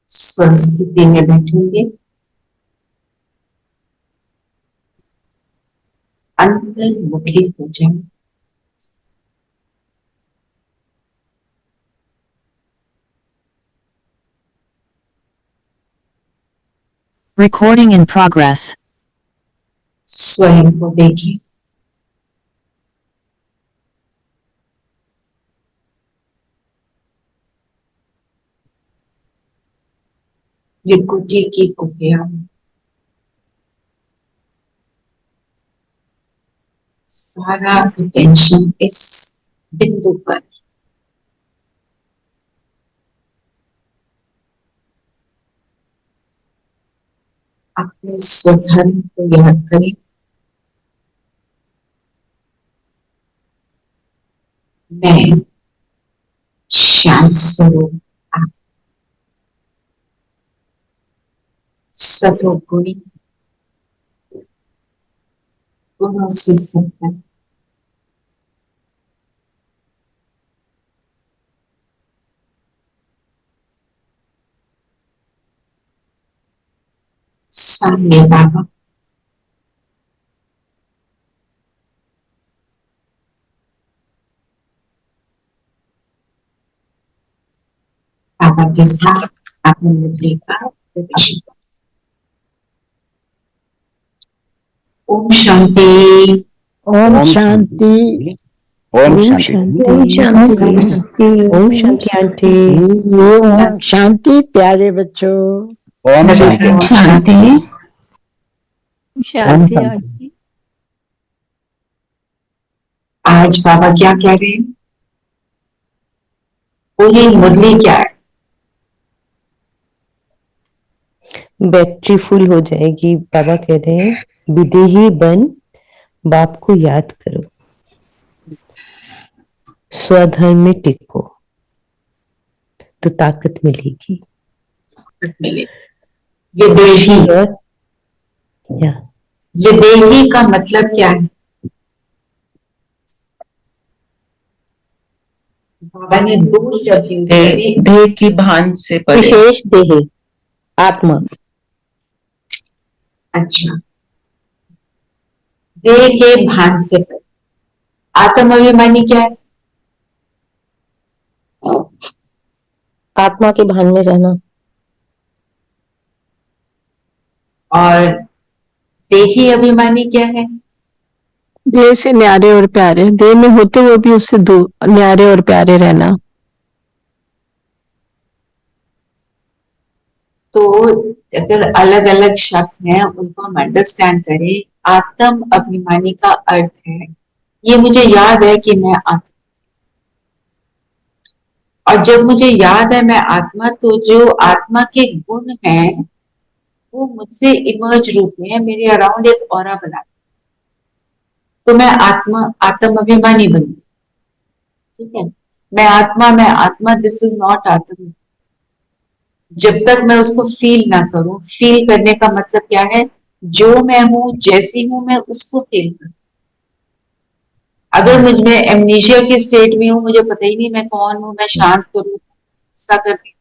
स्वस्थिति में बैठेंगे। अंतर्मुखी हो जाएं। Recording in progress. स्वयं को देखें। विकुटी की कुटिया में सारा अटेंशन इस बिंदु पर, अपने स्वधर्म को याद करें। मैं शांत स्वरूप सतोगुणी गुणों से संपन्न सामने बाबा बाबा के साथ अपने मुद्दे का प्रवेश। ओम शांति। ओम शांति। ओम शांति। ओम शांति। ओम शांति। ओम शांति। प्यारे बच्चों, ओम शांति। शांति। शांति। आज बाबा क्या कह रहे हैं? पूरी मुरली क्या है? बैटरी फुल हो जाएगी। बाबा कह रहे हैं विदेही बन बाप को याद करो, स्वधर्म में टिको तो ताकत मिलेगी। विदेही, या विदेही का मतलब क्या है? बाबा ने दो शब्द यूज करे। देह की भान से परे। विशेष देह आत्मा। अच्छा, देह के भान से परे। आत्म अभिमानी क्या है? आत्मा के भान में रहना। और देही अभिमानी क्या है? देह से न्यारे और प्यारे, देह में होते हुए भी उससे दूर न्यारे और प्यारे रहना। तो अगर अलग अलग शब्द हैं उनको हम अंडरस्टैंड करें। आत्म अभिमानी का अर्थ है ये मुझे याद है कि मैं आत्मा, और जब मुझे याद है मैं आत्मा, तो जो आत्मा के गुण हैं वो मुझसे इमर्ज रूप में मेरे अराउंड एक ऑरा बना, तो मैं आत्म अभिमानी बन गई। ठीक है, मैं आत्मा, दिस इज नॉट आत्मा। जब तक मैं उसको फील ना करूं, फील करने का मतलब क्या है? जो मैं हूं, जैसी हूं, मैं उसको फील करूं। अगर मुझ में एमनीशिया की स्टेट में हूं, मुझे पता ही नहीं मैं कौन हूं, मैं शांत करूं, गुस्सा कर रही हूं,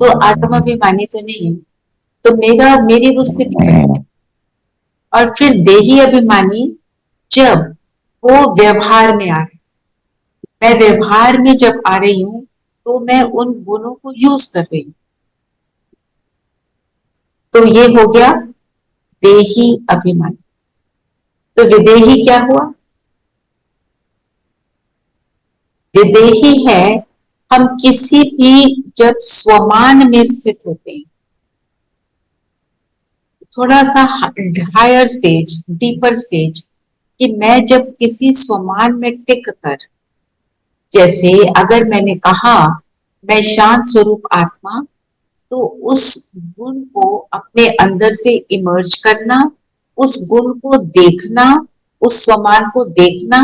तो आत्माभिमानी तो नहीं है। तो मेरी वो स्थिति है। और फिर देही अभिमानी, जब वो व्यवहार में आ रहा है, मैं व्यवहार में जब आ रही हूं तो मैं उन गुणों को यूज कर रही हूं। तो ये हो गया देही अभिमानी। तो विदेही क्या हुआ? विदेही है हम किसी भी जब स्वमान में स्थित होते हैं, थोड़ा सा हायर स्टेज, डीपर स्टेज, कि मैं जब किसी स्वमान में टिक कर, जैसे अगर मैंने कहा मैं शांत स्वरूप आत्मा, तो उस गुण को अपने अंदर से इमर्ज करना, उस गुण को देखना, उस स्वमान को देखना,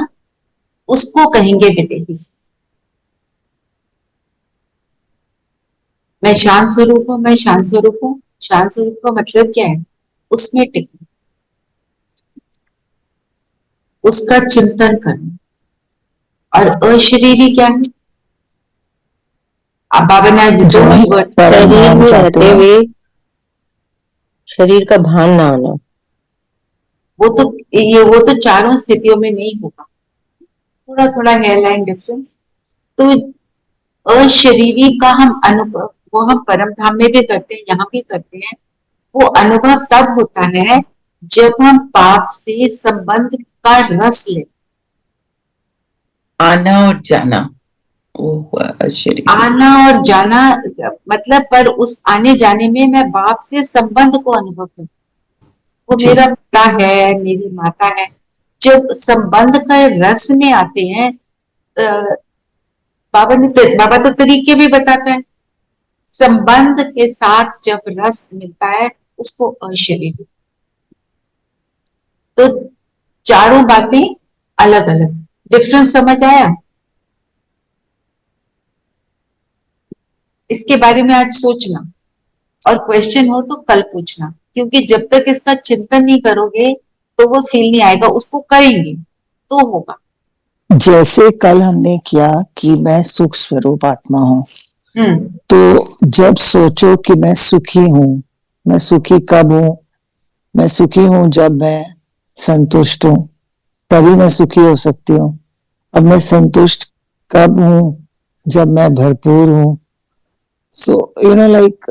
उसको कहेंगे विदेही। मैं शांत स्वरूप हूं, मैं शांत स्वरूप हूं। शांत स्वरूप का मतलब क्या है? उसमें टिकना, उसका चिंतन करना। और अशरीरी क्या है? अब बाबा ने आज दो ही वर्ड, शरीर में रहते हुए शरीर का भान ना आना। वो तो चारों स्थितियों में नहीं होगा, थोड़ा थोड़ा हेयरलाइन डिफरेंस। तो अशरीरी का हम अनुभव वो हम परम धाम में भी करते हैं, यहाँ भी करते हैं। वो अनुभव तब होता है जब हम पाप से संबंध का रस लेते। आना और जाना, वो हुआ शरीर। आना और जाना मतलब, पर उस आने जाने में मैं बाप से संबंध को अनुभव करती हूँ। वो जी। मेरा पिता है, मेरी माता है। जब संबंध का रस में आते हैं, बाबा तो तरीके भी बताता है। संबंध के साथ जब रस मिलता है उसको अशरीरी। तो चारों बातें अलग अलग, डिफरेंस समझ आया? इसके बारे में आज सोचना, और क्वेश्चन हो तो कल पूछना, क्योंकि जब तक इसका चिंतन नहीं करोगे तो वो फील नहीं आएगा। उसको करेंगे तो होगा। जैसे कल हमने किया कि मैं सुख स्वरूप आत्मा हूँ, हम्म, तो जब सोचो कि मैं सुखी हूँ, मैं सुखी कब हूँ? मैं सुखी हूँ जब मैं संतुष्ट हूँ, तभी मैं सुखी हो सकती हूँ। अब मैं संतुष्ट कब हूँ? जब मैं भरपूर हूँ। सो यू नो लाइक,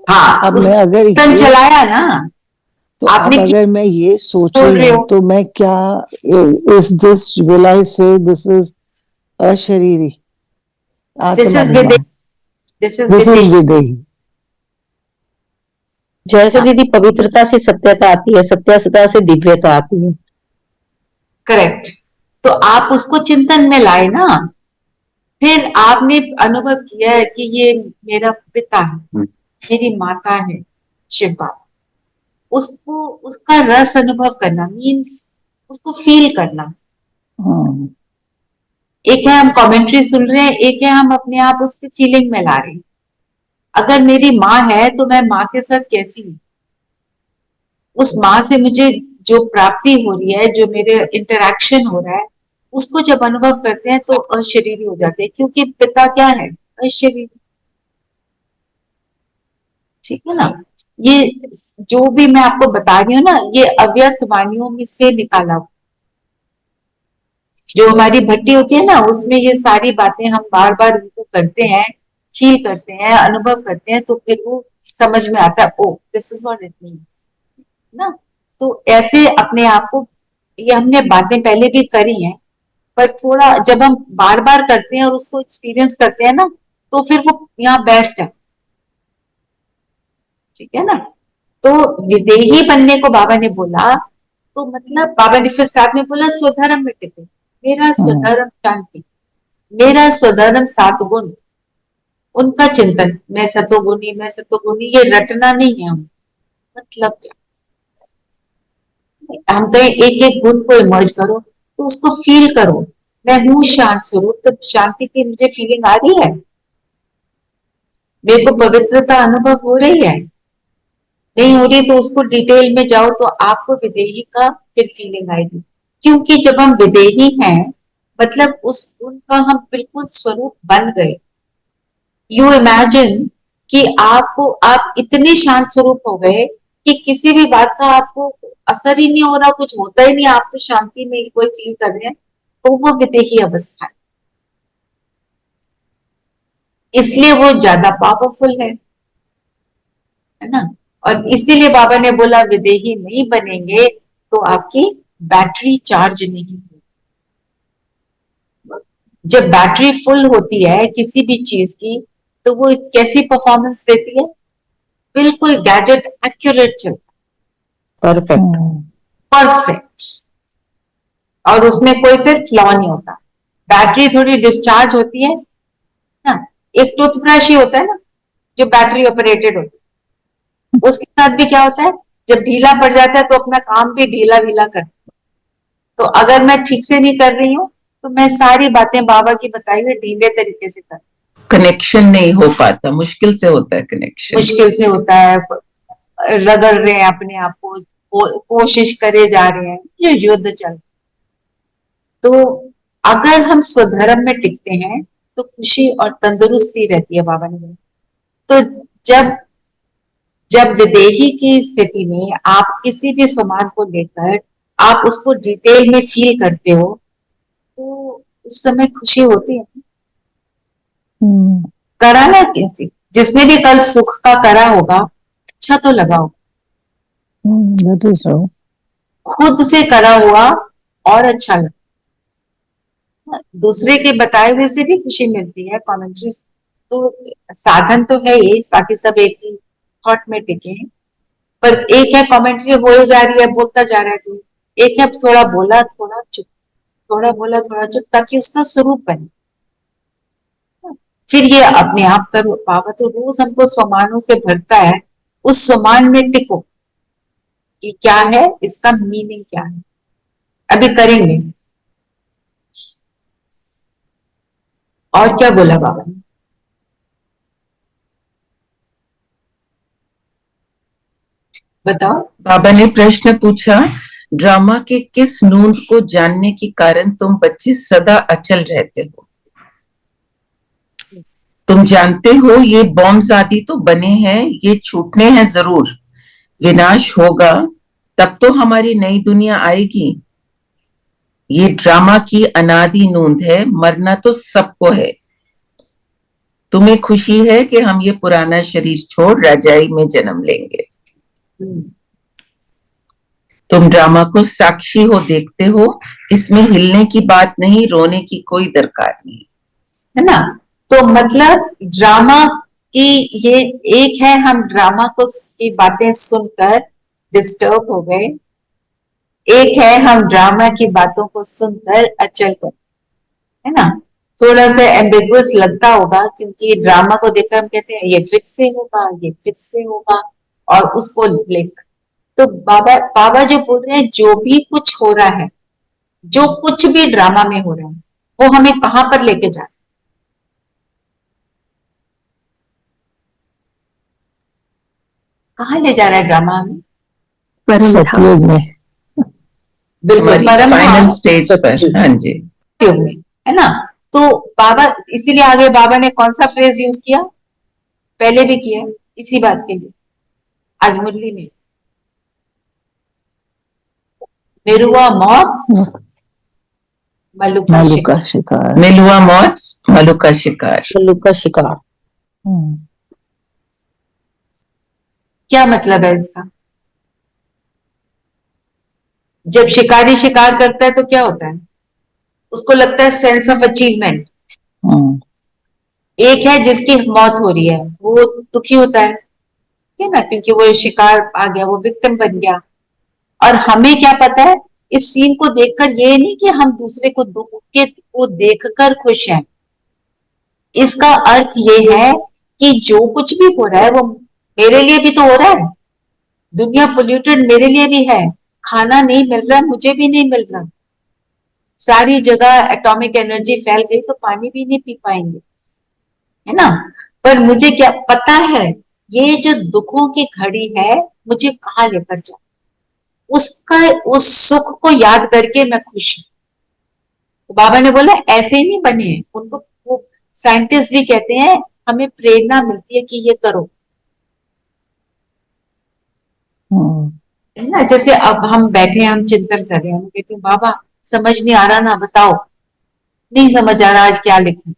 हाँ, अब उस मैं अगर चिंतन ये, चलाया ना तो आपने, अब अगर मैं ये सोच बोल रही रहे हूँ हो। तो मैं क्या, is this, will I say this is अशरीरी दिस आत्म इज विदेही, अभिमान? दिस इज दिस इज विदेही। विदेही। जैसे दीदी पवित्रता से सत्यता आती है, सत्यता से दिव्यता आती है। करेक्ट। तो आप उसको चिंतन में लाए ना, फिर आपने अनुभव किया है कि ये मेरा पिता है, मेरी माता है, शिव बाबा। उसको, उसका रस अनुभव करना मीन्स उसको फील करना। हाँ, एक है हम कमेंट्री सुन रहे हैं, एक है हम अपने आप उसकी फीलिंग में ला रहे हैं। अगर मेरी माँ है तो मैं माँ के साथ कैसी हूँ, उस माँ से मुझे जो प्राप्ति हो रही है, जो मेरे इंटरेक्शन हो रहा है, उसको जब अनुभव करते हैं तो अशरीरी हो जाते हैं, क्योंकि पिता क्या है? अशरीरी। ठीक है ना? ये जो भी मैं आपको बता रही हूँ ना, ये अव्यक्त वाणियों में से निकाला हुआ। जो हमारी भट्टी होती है ना, उसमें ये सारी बातें हम बार बार उनको करते हैं, फील करते हैं, अनुभव करते हैं, तो फिर वो समझ में आता है, oh this is what it means ना। तो ऐसे अपने आप को, ये हमने बातें पहले भी करी हैं, पर थोड़ा जब हम बार बार करते हैं और उसको एक्सपीरियंस करते हैं ना, तो फिर वो यहाँ बैठ जाता। ठीक है ना? तो विदेही बनने को बाबा ने बोला, तो मतलब बाबा ने फिर साथ में बोला स्वधर्म में टिके। मेरा हाँ, स्वधर्म शांति, मेरा स्वधर्म 7 गुण, उनका चिंतन। मैं सतोगुणी, मैं सतोगुणी, ये रटना नहीं है हम। मतलब क्या, हम कहें एक एक गुण को इमर्ज करो, तो उसको फील करो। मैं हूँ शांत स्वरूप, तो शांति की मुझे फीलिंग आ रही है, मेरे को पवित्रता अनुभव हो रही है, नहीं हो रही तो उसको डिटेल में जाओ तो आपको विदेही का फिर फीलिंग आएगी। क्योंकि जब हम विदेही हैं, मतलब उस गुण का हम बिल्कुल स्वरूप बन गए। यू इमेजिन कि आपको, आप इतने शांत स्वरूप हो गए कि किसी भी बात का आपको असर ही नहीं हो रहा, कुछ होता ही नहीं, आप तो शांति में ही कोई फील कर रहे हैं, तो वो विदेही अवस्था है। इसलिए वो ज्यादा पावरफुल है ना? और इसीलिए बाबा ने बोला विदेही नहीं बनेंगे तो आपकी बैटरी चार्ज नहीं होगी। जब बैटरी फुल होती है किसी भी चीज की, तो वो कैसी परफॉर्मेंस देती है? बिल्कुल गैजेट एक्यूरेट चलता, परफेक्ट। परफेक्ट, और उसमें कोई फिर फ्लॉ नहीं होता। बैटरी थोड़ी डिस्चार्ज होती है ना, एक टूथब्रश ही होता है ना जो बैटरी ऑपरेटेड होता है, उसके साथ भी क्या होता है, जब ढीला पड़ जाता है तो अपना काम भी ढीला ढीला करता है। तो अगर मैं ठीक से नहीं कर रही हूँ, तो मैं सारी बातें बाबा की बताई हुई ढीले तरीके से कर, कनेक्शन नहीं हो पाता, मुश्किल से होता है कनेक्शन। मुश्किल से होता है, रगड़ रहे हैं अपने आप कोशिश करे जा रहे हैं, ये युद्ध चल। तो अगर हम स्वधर्म में टिकते हैं तो खुशी और तंदुरुस्ती रहती है, बाबा ने बोला। तो जब जब विदेही की स्थिति में आप किसी भी सामान को लेकर आप उसको डिटेल में फील करते हो, तो उस समय खुशी होती है। करा ना, जिसने भी कल सुख का करा होगा, अच्छा तो लगा होगा। That is so. खुद से करा हुआ और अच्छा लगता, दूसरे के बताए हुए से भी खुशी मिलती है। कमेंट्री तो साधन तो है ही, बाकी सब एक ही थॉट में टिके हैं, पर एक है कमेंट्री हो जा रही है, बोलता जा रहा है कोई, एक है थोड़ा बोला थोड़ा चुप, थोड़ा बोला थोड़ा चुप, ताकि उसका स्वरूप बने। फिर ये अपने आप करो। बाबा तो रोज हमको सम्मानों से भरता है, उस सम्मान में टिको कि क्या है इसका मीनिंग, क्या है। अभी करेंगे। और क्या बोला बाबा ने? बताओ। बाबा ने प्रश्न पूछा, ड्रामा के किस नूंद को जानने के कारण तुम बच्चे सदा अचल रहते हो? तुम जानते हो ये बॉम्ब्स आदि तो बने हैं, ये छूटने हैं जरूर, विनाश होगा तब तो हमारी नई दुनिया आएगी। ये ड्रामा की अनादि नूंद है, मरना तो सबको है। तुम्हें खुशी है कि हम ये पुराना शरीर छोड़ रजाई में जन्म लेंगे। तुम ड्रामा को साक्षी हो, देखते हो, इसमें हिलने की बात नहीं, रोने की कोई दरकार नहीं, है ना। तो मतलब ड्रामा की ये एक है, हम ड्रामा को की बातें सुनकर डिस्टर्ब हो गए, एक है हम ड्रामा की बातों को सुनकर अचल कर, है ना। थोड़ा सा एम्बिगुअस लगता होगा, क्योंकि ड्रामा को देखकर हम कहते हैं ये फिर से होगा, ये फिर से होगा, और उसको लेकर तो बाबा जो बोल रहे हैं, जो भी कुछ हो रहा है, जो कुछ भी ड्रामा में हो रहा है, वो हमें कहां पर लेके जा रहा है? कहाँ ले जा रहा है ड्रामा हमें? सतयुग में। बिल्कुल, हमारी परम फाइनल धाम स्टेज पर। हाँ जी, युग में, है ना। तो बाबा इसीलिए आगे बाबा ने कौन सा फ्रेज यूज किया, पहले भी किया इसी बात के लिए, आज मुरली में, मेरुआ मौत मलुका मालू शिकार। का शिकार। मिलुआ मौत मलु का शिकार। उल्लू का शिकार। क्या मतलब है इसका? जब शिकारी शिकार करता है तो क्या होता है? उसको लगता है सेंस ऑफ अचीवमेंट। एक है जिसकी मौत हो रही है, वो दुखी होता है ना, क्योंकि वो शिकार आ गया, वो विक्टिम बन गया। और हमें क्या पता है इस सीन को देखकर, ये नहीं कि हम दूसरे को दुख के को देखकर खुश हैं। इसका अर्थ ये है कि जो कुछ भी हो रहा है वो मेरे लिए भी तो हो रहा है। दुनिया पोल्यूटेड मेरे लिए भी है, खाना नहीं मिल रहा, मुझे भी नहीं मिल रहा, सारी जगह एटॉमिक एनर्जी फैल गई तो पानी भी नहीं पी पाएंगे, है ना। पर मुझे क्या पता है, ये जो दुखों की घड़ी है मुझे कहाँ लेकर जाए, उसका उस सुख को याद करके मैं खुश हूं। तो बाबा ने बोला ऐसे ही नहीं बने हैं, उनको वो साइंटिस्ट भी कहते हैं हमें प्रेरणा मिलती है कि ये करो, है ना। जैसे अब हम बैठे हैं, हम चिंतन कर रहे हैं, हम कहते हैं बाबा समझ नहीं आ रहा ना, बताओ, नहीं समझ आ रहा आज क्या लिखूं,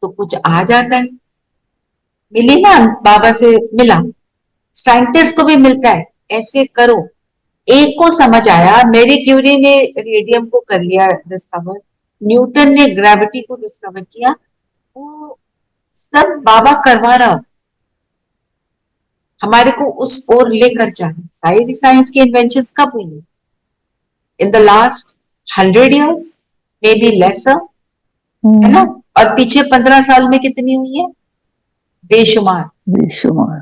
तो कुछ आ जाता है। मिली ना, बाबा से मिला, साइंटिस्ट को भी मिलता है, ऐसे करो। एक को समझ आया, मेरी क्यूरी ने रेडियम को कर लिया डिस्कवर, न्यूटन ने ग्रेविटी को डिस्कवर किया, वो सब बाबा करवा रहा, हमारे को उस ओर लेकर जाना। सारी साइंस की इन्वेंशंस कब हुई है? In the last 100 years, may be lesser, है ना। और पीछे 15 साल में कितनी हुई है? बेशुमार। बेशुमार।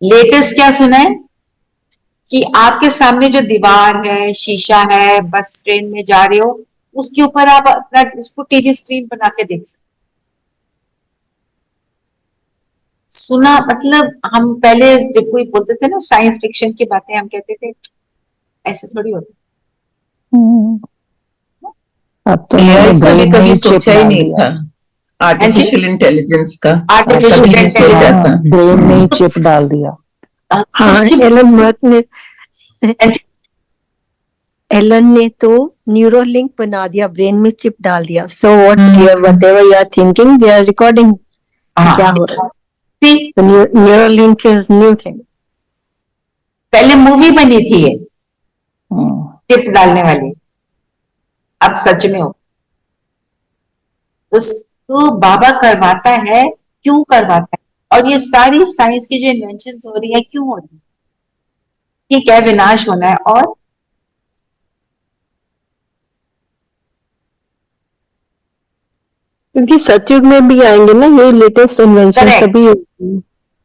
लेटेस्ट क्या सुना है कि आपके सामने जो दीवार है, शीशा है, बस ट्रेन में जा रहे हो, उसके ऊपर आप अपना उसको टीवी स्क्रीन बना के देख सकते। सुना मतलब हम पहले जब कोई बोलते थे ना साइंस फिक्शन की बातें, हम कहते थे ऐसे थोड़ी होता। अब तो AI का भी ब्रेन कभी में चिप सोचा ही डाल नहीं दिया। था, आर्टिफिशियल इंटेलिजेंस का आर्टिफिशियल कभी नहीं सोचा इंटेलिजेंस था। ब्रेन में ही चिप डाल दिया। हाँ, एलन ने तो न्यूरोलिंक बना दिया, ब्रेन में चिप डाल दिया। So whatever you are thinking they are recording, क्या हो रहा है। Neuralink is new thing. पहले मूवी बनी थी ये हाँ, टिप डालने वाली, अब सच में हो। तो बाबा करवाता है, क्यों करवाता है? और ये सारी साइंस की जो इन्वेंशन हो रही है क्यों हो रही है? ठीक है, विनाश होना है, और क्योंकि सतयुग में भी आएंगे ना ये लेटेस्ट इन्वेंशन Correct. तभी and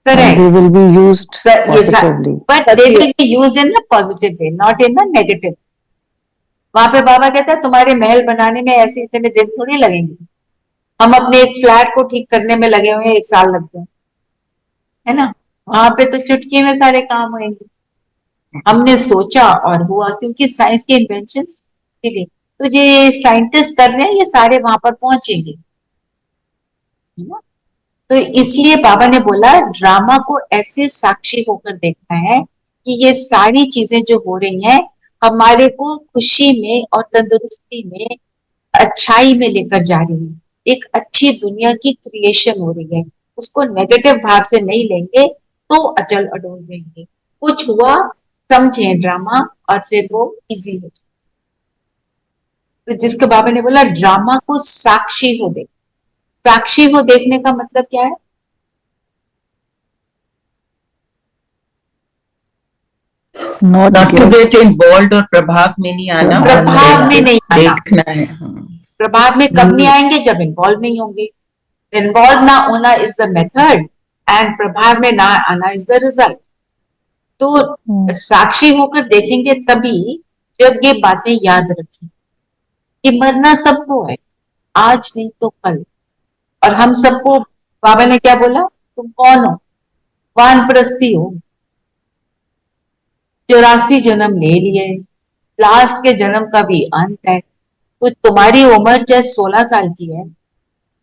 correct, they will be used positively. But they will be used in the positive way, not in the negative. वहां पे बाबा कहता है तुम्हारे महल बनाने में ऐसे इतने दिन थोड़ी लगेंगे, हम अपने एक फ्लैट को ठीक करने में लगे हुए हैं, 1 साल लगते हैं, है ना? वहां पे तो चुटकी में सारे काम होंगे। हमने सोचा और हुआ, क्योंकि साइंस के इन्वेंशन के लिए तो ये साइंटिस्ट कर रहे हैं, ये सारे वहां पर पहुंचेंगे, है ना? तो इसलिए बाबा ने बोला ड्रामा को ऐसे साक्षी होकर देखना है कि ये सारी चीजें जो हो रही हैं हमारे को खुशी में और तंदुरुस्ती में, अच्छाई में लेकर जा रही है। एक अच्छी दुनिया की क्रिएशन हो रही है, उसको नेगेटिव भाव से नहीं लेंगे तो अचल अडोल रहेंगे। कुछ हुआ समझे ड्रामा और फिर वो इजी हो जाए। तो जिसके बाबा ने बोला ड्रामा को साक्षी हो देख, साक्षी हो देखने का मतलब क्या है? Not not to get get involve और प्रभाव में नहीं आना, बस प्रभाव में नहीं आना। देखना है। हाँ। प्रभाव में कब नहीं आएंगे? जब इन्वॉल्व नहीं होंगे। इन्वॉल्व ना होना इज द मेथड एंड प्रभाव में ना आना इज द रिजल्ट। तो साक्षी होकर देखेंगे तभी जब ये बातें याद रखें कि मरना सबको है, आज नहीं तो कल। और हम सबको बाबा ने क्या बोला? तुम कौन हो? वानप्रस्थी हो, 84 जन्म ले लिए, लास्ट के जन्म का भी अंत है। तो तुम्हारी उम्र चाहे 16 साल की है,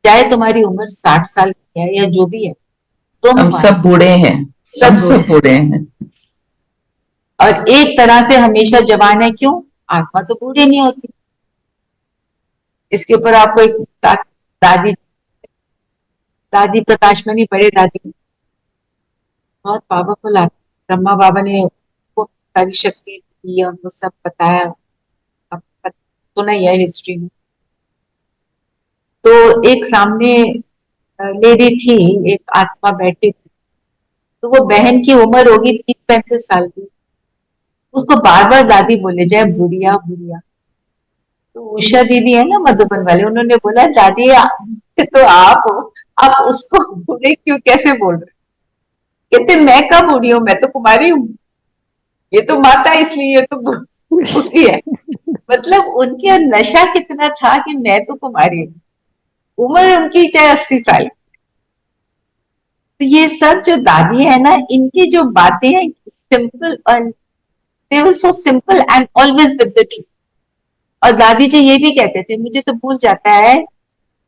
चाहे तुम्हारी उम्र 60 साल की है, या जो भी है, तुम हम सब बूढ़े हैं, हम सब बूढ़े हैं। और एक तरह से हमेशा जवान है। क्यों? आत्मा तो बूढ़ी नहीं होती। इसके ऊपर आपको एक दादी दादी प्रकाशमणि बड़े दादी बहुत पावरफुल आप, ब्रह्मा बाबा ने उनको सारी शक्ति दी और वो सब बताया, आपको सुना ही है हिस्ट्री में। तो एक सामने लेडी थी, एक आत्मा बैठी थी, तो वो बहन की उम्र होगी 30-35 साल की, उसको बार बार दादी बोले जाए बुढ़िया बुढ़िया। तो उषा दीदी है ना मधुबन वाले, उन्होंने बोला दादी तो आप हो, आप उसको बूढ़े क्यों कैसे बोल रहे? कहते मैं कब बूढ़ी हूँ, मैं तो कुमारी हूँ, ये तो माता इसलिए ये तो बूढ़ी है। मतलब उनके नशा कितना था कि मैं तो कुमारी हूँ, उम्र उनकी चाहे 80 साल। तो ये सब जो दादी है ना, इनकी जो बातें हैं simple, they were so simple and always with the truth. और दादी जी ये भी कहते थे, मुझे तो भूल जाता है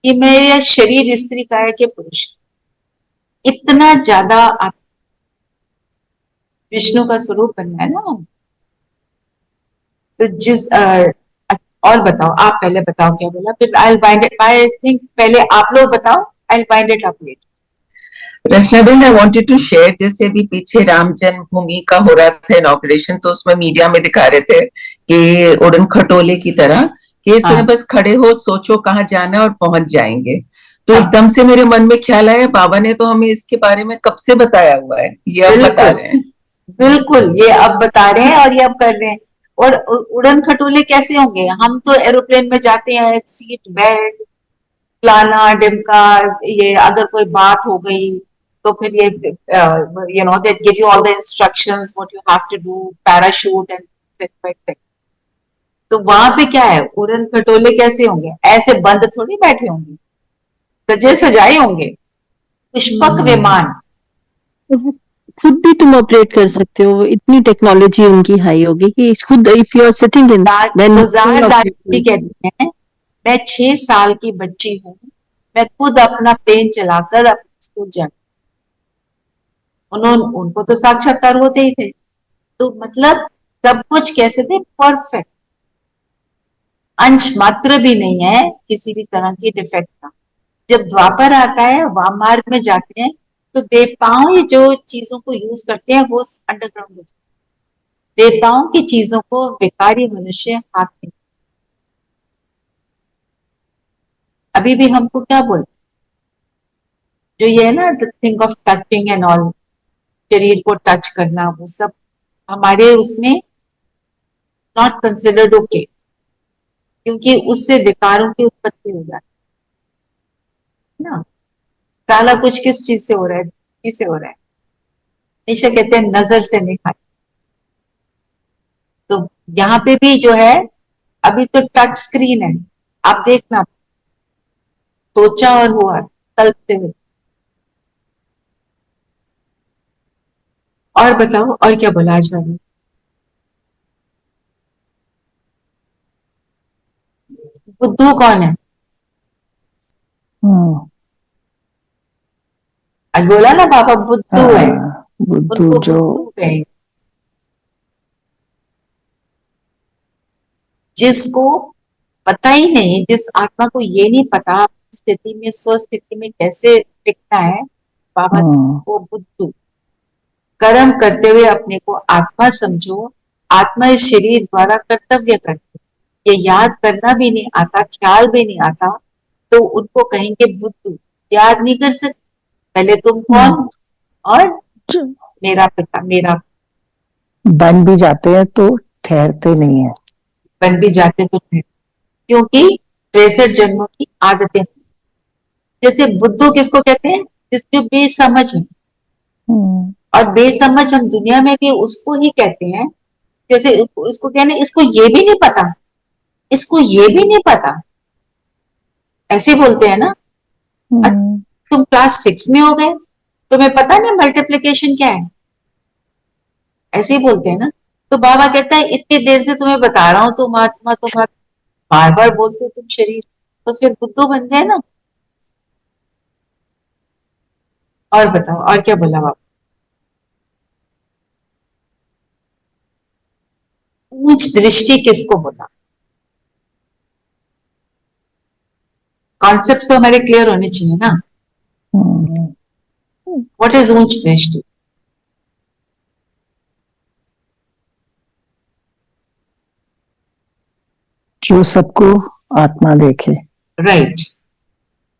कि मेरा शरीर स्त्री का है कि पुरुष, इतना ज्यादा आप विष्णु का स्वरूप बनना है ना। तो और बताओ, आप पहले बताओ क्या बोला, फिर I bind it. I think पहले आप लोग बताओ, I bind it up later. Rachnaben, I wanted to share, जैसे अभी पीछे राम जन्मभूमि का हो रहा था इनॉग्रेशन, तो उसमें मीडिया में दिखा रहे थे कि उड़न खटोले की तरह कि इस तरह बस खड़े हो, सोचो कहाँ जाना और पहुंच जाएंगे। तो एकदम से मेरे मन में ख्याल आया, बाबा ने तो हमें इसके बारे में कब से बताया हुआ है, ये अब बता रहे हैं। बिल्कुल, ये अब बता रहे हैं और ये अब कर रहे हैं। और उड़न खटोले कैसे होंगे? हम तो एरोप्लेन में जाते हैं, सीट बेल्ट, फलाना डिमका, ये अगर कोई बात हो गई तो फिर ये you know they give you all the instructions what you have to do, parachute and. तो वहां पे क्या है? उड़न खटोले कैसे होंगे? ऐसे बंद थोड़ी बैठे होंगे, सजे सजाए होंगे, पुष्पक विमान। खुद भी तुम ऑपरेट कर सकते हो, इतनी टेक्नोलॉजी उनकी हाई होगी कि खुद if you are sitting in Gulzar दादी कहती हैं मैं 6 साल की बच्ची हूँ, मैं खुद अपना प्लेन चलाकर स्कूल जा, उनको तो साक्षात्कार होते ही थे। तो मतलब सब कुछ कैसे थे? परफेक्ट, अंश मात्र भी नहीं है किसी भी तरह की डिफेक्ट का। जब द्वापर आता है, वाम मार्ग में जाते हैं, तो देवताओं ये जो चीजों को यूज करते हैं वो अंडरग्राउंड, देवताओं की चीजों को विकारी मनुष्य हाथ में, अभी भी हमको क्या बोलते, जो ये है ना the thing of touching and all, शरीर को टच करना, वो सब हमारे उसमें नॉट कंसिडर्ड ओके, क्योंकि उससे विकारों की उत्पत्ति हो जाती है ना। सारा कुछ किस चीज से हो रहा है, किससे हो रहा है, हमेशा कहते हैं नजर से नहीं खाए। तो यहाँ पे भी जो है, अभी तो टच स्क्रीन है, आप देखना, सोचा और हुआ, कल्पते हुए। और बताओ, और क्या बोला आज मैंने? बुद्धू कौन है? हम्म, आज बोला ना बाबा, बुद्धू है, बुद्धू उनको जो बुद्धू कहे, जिसको पता ही नहीं, जिस आत्मा को ये नहीं पता स्थिति में, स्वस्थिति में कैसे टिकना है, बाबा वो बुद्धू। कर्म करते हुए अपने को आत्मा समझो, आत्मा इस शरीर द्वारा कर्तव्य करती, ये याद करना भी नहीं आता, ख्याल भी नहीं आता, तो उनको कहेंगे बुद्धू। याद नहीं कर सकते, पहले तुम कौन और मेरा पिता, मेरा। बन भी जाते हैं तो ठहरते नहीं है। बन भी जाते तो नहीं, क्योंकि 63 जन्मों की आदतें। जैसे बुद्धू किसको कहते हैं? जिसको बेसमझ है, और बेसमझ हम दुनिया में भी उसको ही कहते हैं। जैसे इसको कहने, इसको ये भी नहीं पता, इसको ये भी नहीं पता, ऐसे बोलते हैं ना। तुम क्लास 6 में हो गए, तुम्हें पता नहीं मल्टीप्लिकेशन क्या है, ऐसे ही बोलते हैं ना। तो बाबा कहता है इतनी देर से तुम्हें बता रहा हूं, तुम आत्मा, तुम आत्मा, बार बार बोलते हो तुम शरीर, तो फिर बुद्धू बन गए ना। और बताओ, और क्या बोला बाबा? ऊंच दृष्टि किसको बोला? कॉन्सेप्ट तो हमारे क्लियर होने चाहिए ना। व्हाट इज ऊंच दृष्टि? जो सबको आत्मा देखे। राइट,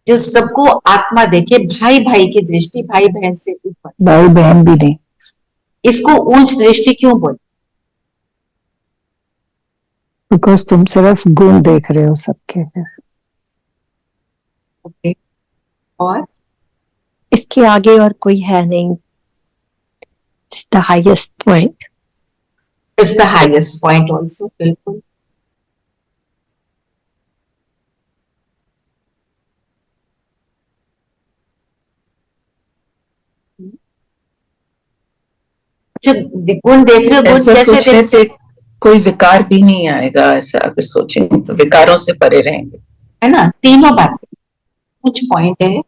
जो सबको आत्मा देखे, भाई भाई की दृष्टि, भाई बहन से ऊपर, भाई बहन भी नहीं। इसको ऊंच दृष्टि क्यों बोलते? बिकॉज तुम सिर्फ गुण देख रहे हो सबके। ओके, और इसके आगे और कोई है नहीं, it's the highest point. It's the highest point also, बिल्कुल। अच्छा, गुण देख रहे हो, गुण ऐसा कैसे सोचने देखते से कोई विकार भी नहीं आएगा, ऐसा अगर सोचें तो विकारों से परे रहेंगे, है ना। तीनों बातें कुछ पॉइंट है।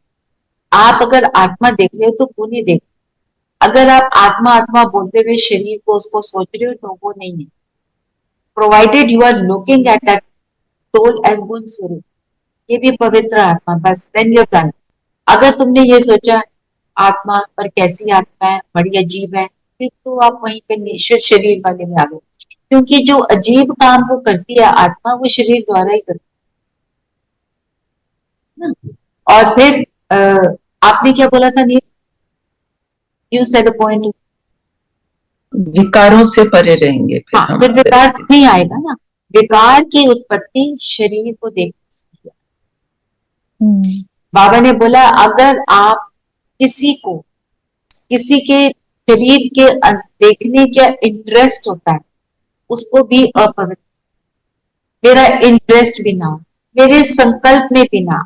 आप अगर आत्मा देख रहे हो तो गुण ही देख, अगर आप आत्मा आत्मा बोलते हुए शरीर को उसको सोच रहे हो तो वो नहीं है। Provided you are looking at that soul as गुण स्वरूप, ये भी पवित्र आत्मा, बस देन यू डन। अगर तुमने ये सोचा आत्मा पर कैसी आत्मा है, बड़ी अजीब है, फिर तो आप वहीं पे निश्चित शरीर वाले में आ गए, क्योंकि जो अजीब काम वो करती है आत्मा, वो शरीर द्वारा ही करती है ना। और फिर आपने क्या बोला था Neel? You said a point. विकारों से परे रहेंगे फिर हाँ, हम। फिर विकार नहीं आएगा ना। विकार की उत्पत्ति शरीर को देख सकती है। बाबा ने बोला अगर आप किसी को, किसी के शरीर के देखने का इंटरेस्ट होता है, उसको भी अपवित्र, मेरा इंटरेस्ट भी ना हो, मेरे संकल्प में भी ना,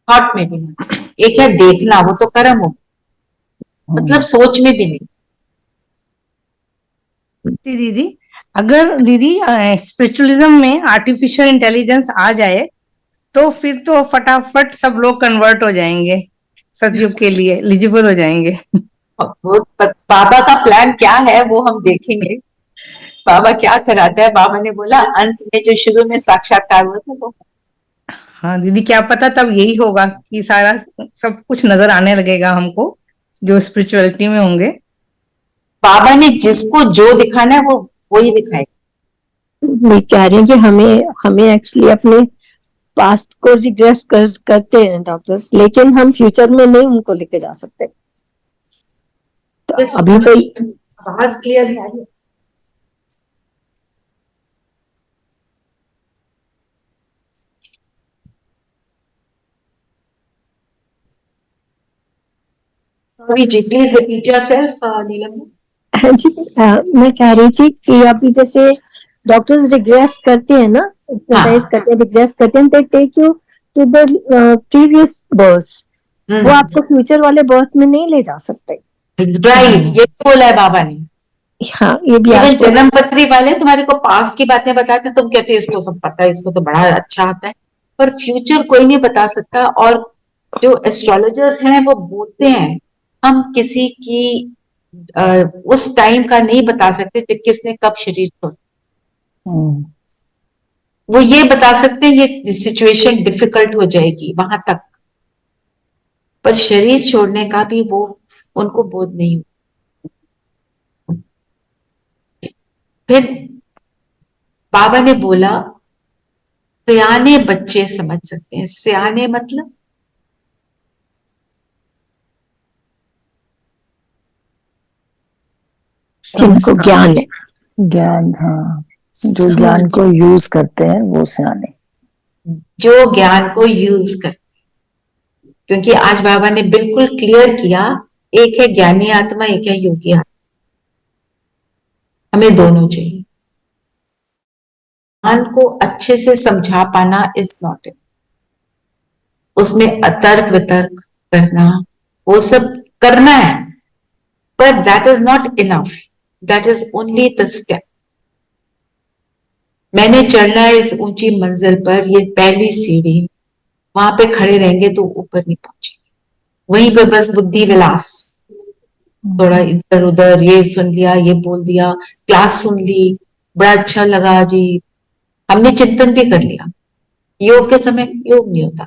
थॉट में भी ना। एक है देखना, वो तो कर्म हो, मतलब सोच में भी नहीं। दीदी, अगर दीदी स्पिरिचुअलिज्म में आर्टिफिशियल इंटेलिजेंस आ जाए तो फिर तो फटाफट सब लोग कन्वर्ट हो जाएंगे, सतयुग के लिए एलिजिबल हो जाएंगे। वो बाबा का प्लान क्या है वो हम देखेंगे, बाबा क्या कराता है। बाबा ने बोला अंत में जो शुरू में साक्षात्कार हुआ था वो। हाँ दीदी, क्या पता तब यही होगा कि सारा सब कुछ नजर आने लगेगा हमको जो स्पिरिचुअलिटी में होंगे। बाबा ने जिसको जो दिखाना है वो वही दिखाएगा। मैं कह रही हूँ कि हमें हमें एक्चुअली अपने पास्ट को रिग्रेस करते हैं डॉक्टर्स, लेकिन हम फ्यूचर में नहीं उनको लेके जा सकते। तो Yes, अभी तो आवाज क्लियर नहीं आ रही। Sorry ji, please repeat yourself, नीलम। जी, मैं कह रही थी कि अभी जैसे डॉक्टर्स रिग्रेस करते हैं ना, एक्सरसाइज करते हैं, रिग्रेस करते हैं, they take you to the previous birth, वो आपको फ्यूचर वाले बर्थ में नहीं ले जा सकते। राइट, ये बोला है बाबा ने। हाँ, ये भी इवन आपको जन्म पत्री वाले तुम्हारे को पास्ट की बातें बताते, तुम कहते हो इसको सब पता है, इसको तो बड़ा अच्छा आता है, पर फ्यूचर कोई नहीं बता सकता। और जो एस्ट्रोलॉजर्स हैं वो बोलते हैं हम किसी की उस टाइम का नहीं बता सकते कि किसने कब शरीर छोड़ा। वो ये बता सकते हैं ये सिचुएशन डिफिकल्ट हो जाएगी वहां तक, पर शरीर छोड़ने का भी वो उनको बोध नहीं हुआ। फिर बाबा ने बोला सियाने बच्चे समझ सकते हैं। सियाने मतलब जिनको ज्ञान है, ज्ञान, हाँ, जो ज्ञान को यूज करते हैं वो सियाने। जो ज्ञान को यूज कर, क्योंकि आज बाबा ने बिल्कुल क्लियर किया, एक है ज्ञानी आत्मा, एक है योगी आत्मा, हमें दोनों चाहिए। ज्ञान को अच्छे से समझा पाना इज नॉट इट, उसमें अतर्क वितर्क करना वो सब करना है, पर that is not enough, that is only the step. मैंने चढ़ना है इस ऊंची मंजिल पर, ये पहली सीढ़ी, वहां पे खड़े रहेंगे तो ऊपर नहीं पहुंचेंगे, वहीं पे बस बुद्धि विलास, थोड़ा इधर उधर, ये सुन लिया, ये बोल दिया, क्लास सुन ली, बड़ा अच्छा लगा जी, हमने चिंतन भी कर लिया। योग के समय योग नहीं होता।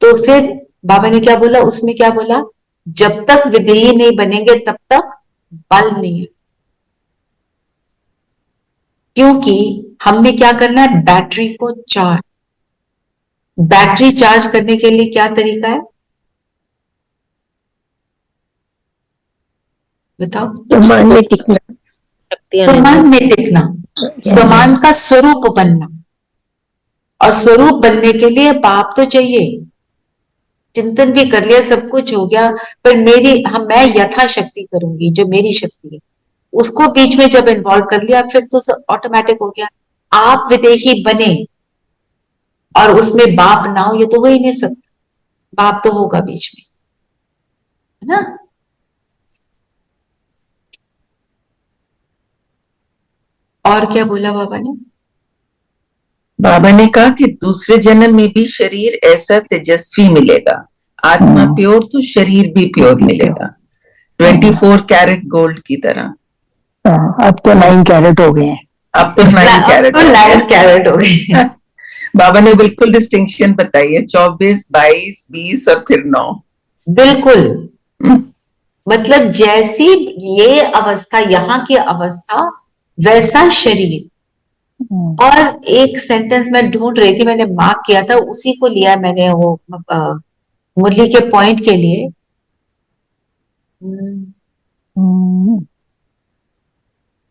तो फिर बाबा ने क्या बोला उसमें, क्या बोला, जब तक विधेयी नहीं बनेंगे तब तक बल नहीं है। क्योंकि हमने क्या करना है, बैटरी को चार्ज, बैटरी चार्ज करने के लिए क्या तरीका है बताओ? सम्मान में टिकना, स्वमान में टिकना, स्वमान का स्वरूप बनना, और स्वरूप बनने के लिए बाप तो चाहिए। चिंतन भी कर लिया, सब कुछ हो गया, पर मैं यथाशक्ति करूंगी, जो मेरी शक्ति है उसको बीच में जब इन्वॉल्व कर लिया, फिर तो ऑटोमेटिक हो गया। आप विदेही बने और उसमें बाप ना हो, ये तो हो ही नहीं सकता, बाप तो होगा बीच में, है ना? और क्या बोला बाबा ने? बाबा ने कहा कि दूसरे जन्म में भी शरीर ऐसा तेजस्वी मिलेगा, आत्मा प्योर तो शरीर भी प्योर मिलेगा, 24 कैरेट गोल्ड की तरह। अब तो 9 कैरेट हो गए हैं। अब तो 9 कैरेट, 9 कैरेट हो गए। बाबा ने बिल्कुल डिस्टिंक्शन बताई है, 24, 22, 20 और फिर 9। बिल्कुल, मतलब जैसी ये अवस्था, यहाँ की अवस्था, वैसा शरीर। और एक सेंटेंस में ढूंढ रही थी, मैंने मार्क किया था, उसी को लिया मैंने वो मुरली के पॉइंट के लिए।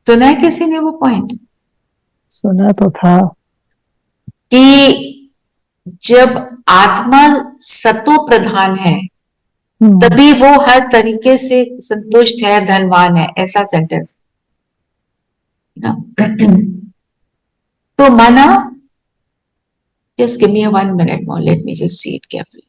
सुना है किसी ने वो पॉइंट? सुना तो था कि जब आत्मा सतो प्रधान है तभी वो हर तरीके से संतुष्ट है, धनवान है, ऐसा सेंटेंस ना। तो माना, just give me a 1 minute more, let me just see it carefully.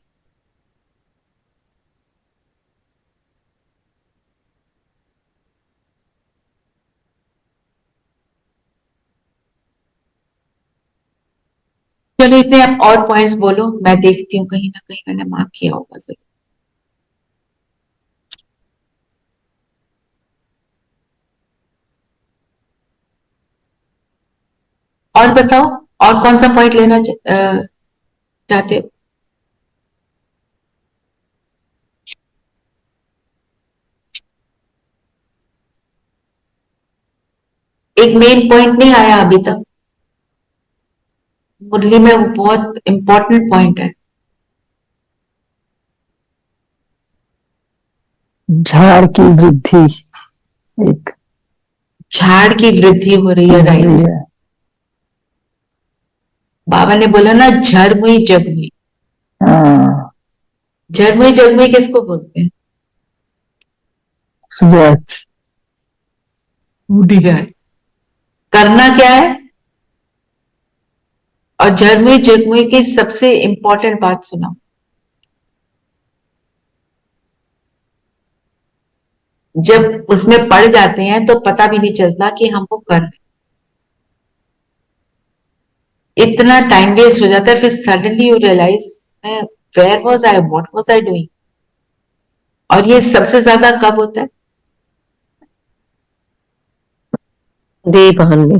चलो इतने आप और पॉइंट्स बोलो, मैं देखती हूँ कहीं ना कहीं मैंने मार्क किया होगा जरूर। और बताओ, और कौन सा पॉइंट लेना चाहते हो? एक मेन पॉइंट नहीं आया अभी तक मुरली में, वो बहुत इंपॉर्टेंट पॉइंट है। झाड़ की वृद्धि, एक झाड़ की वृद्धि हो रही है, राइट। है। बाबा ने बोला ना, झरमुई जगमुई। हाँ, झरमुई जगमुई किसको बोलते हैं? व्यर्थ। व्यर्थ। करना क्या है? और झरमुई जगमुई की सबसे इंपॉर्टेंट बात सुनाओ। जब उसमें पड़ जाते हैं तो पता भी नहीं चलता कि हम वो कर रहे हैं। इतना टाइम वेस्ट हो जाता है, फिर सडनली यू रियलाइज मैं where was I, what was I doing. और ये सबसे ज्यादा कब होता है? देह भान में।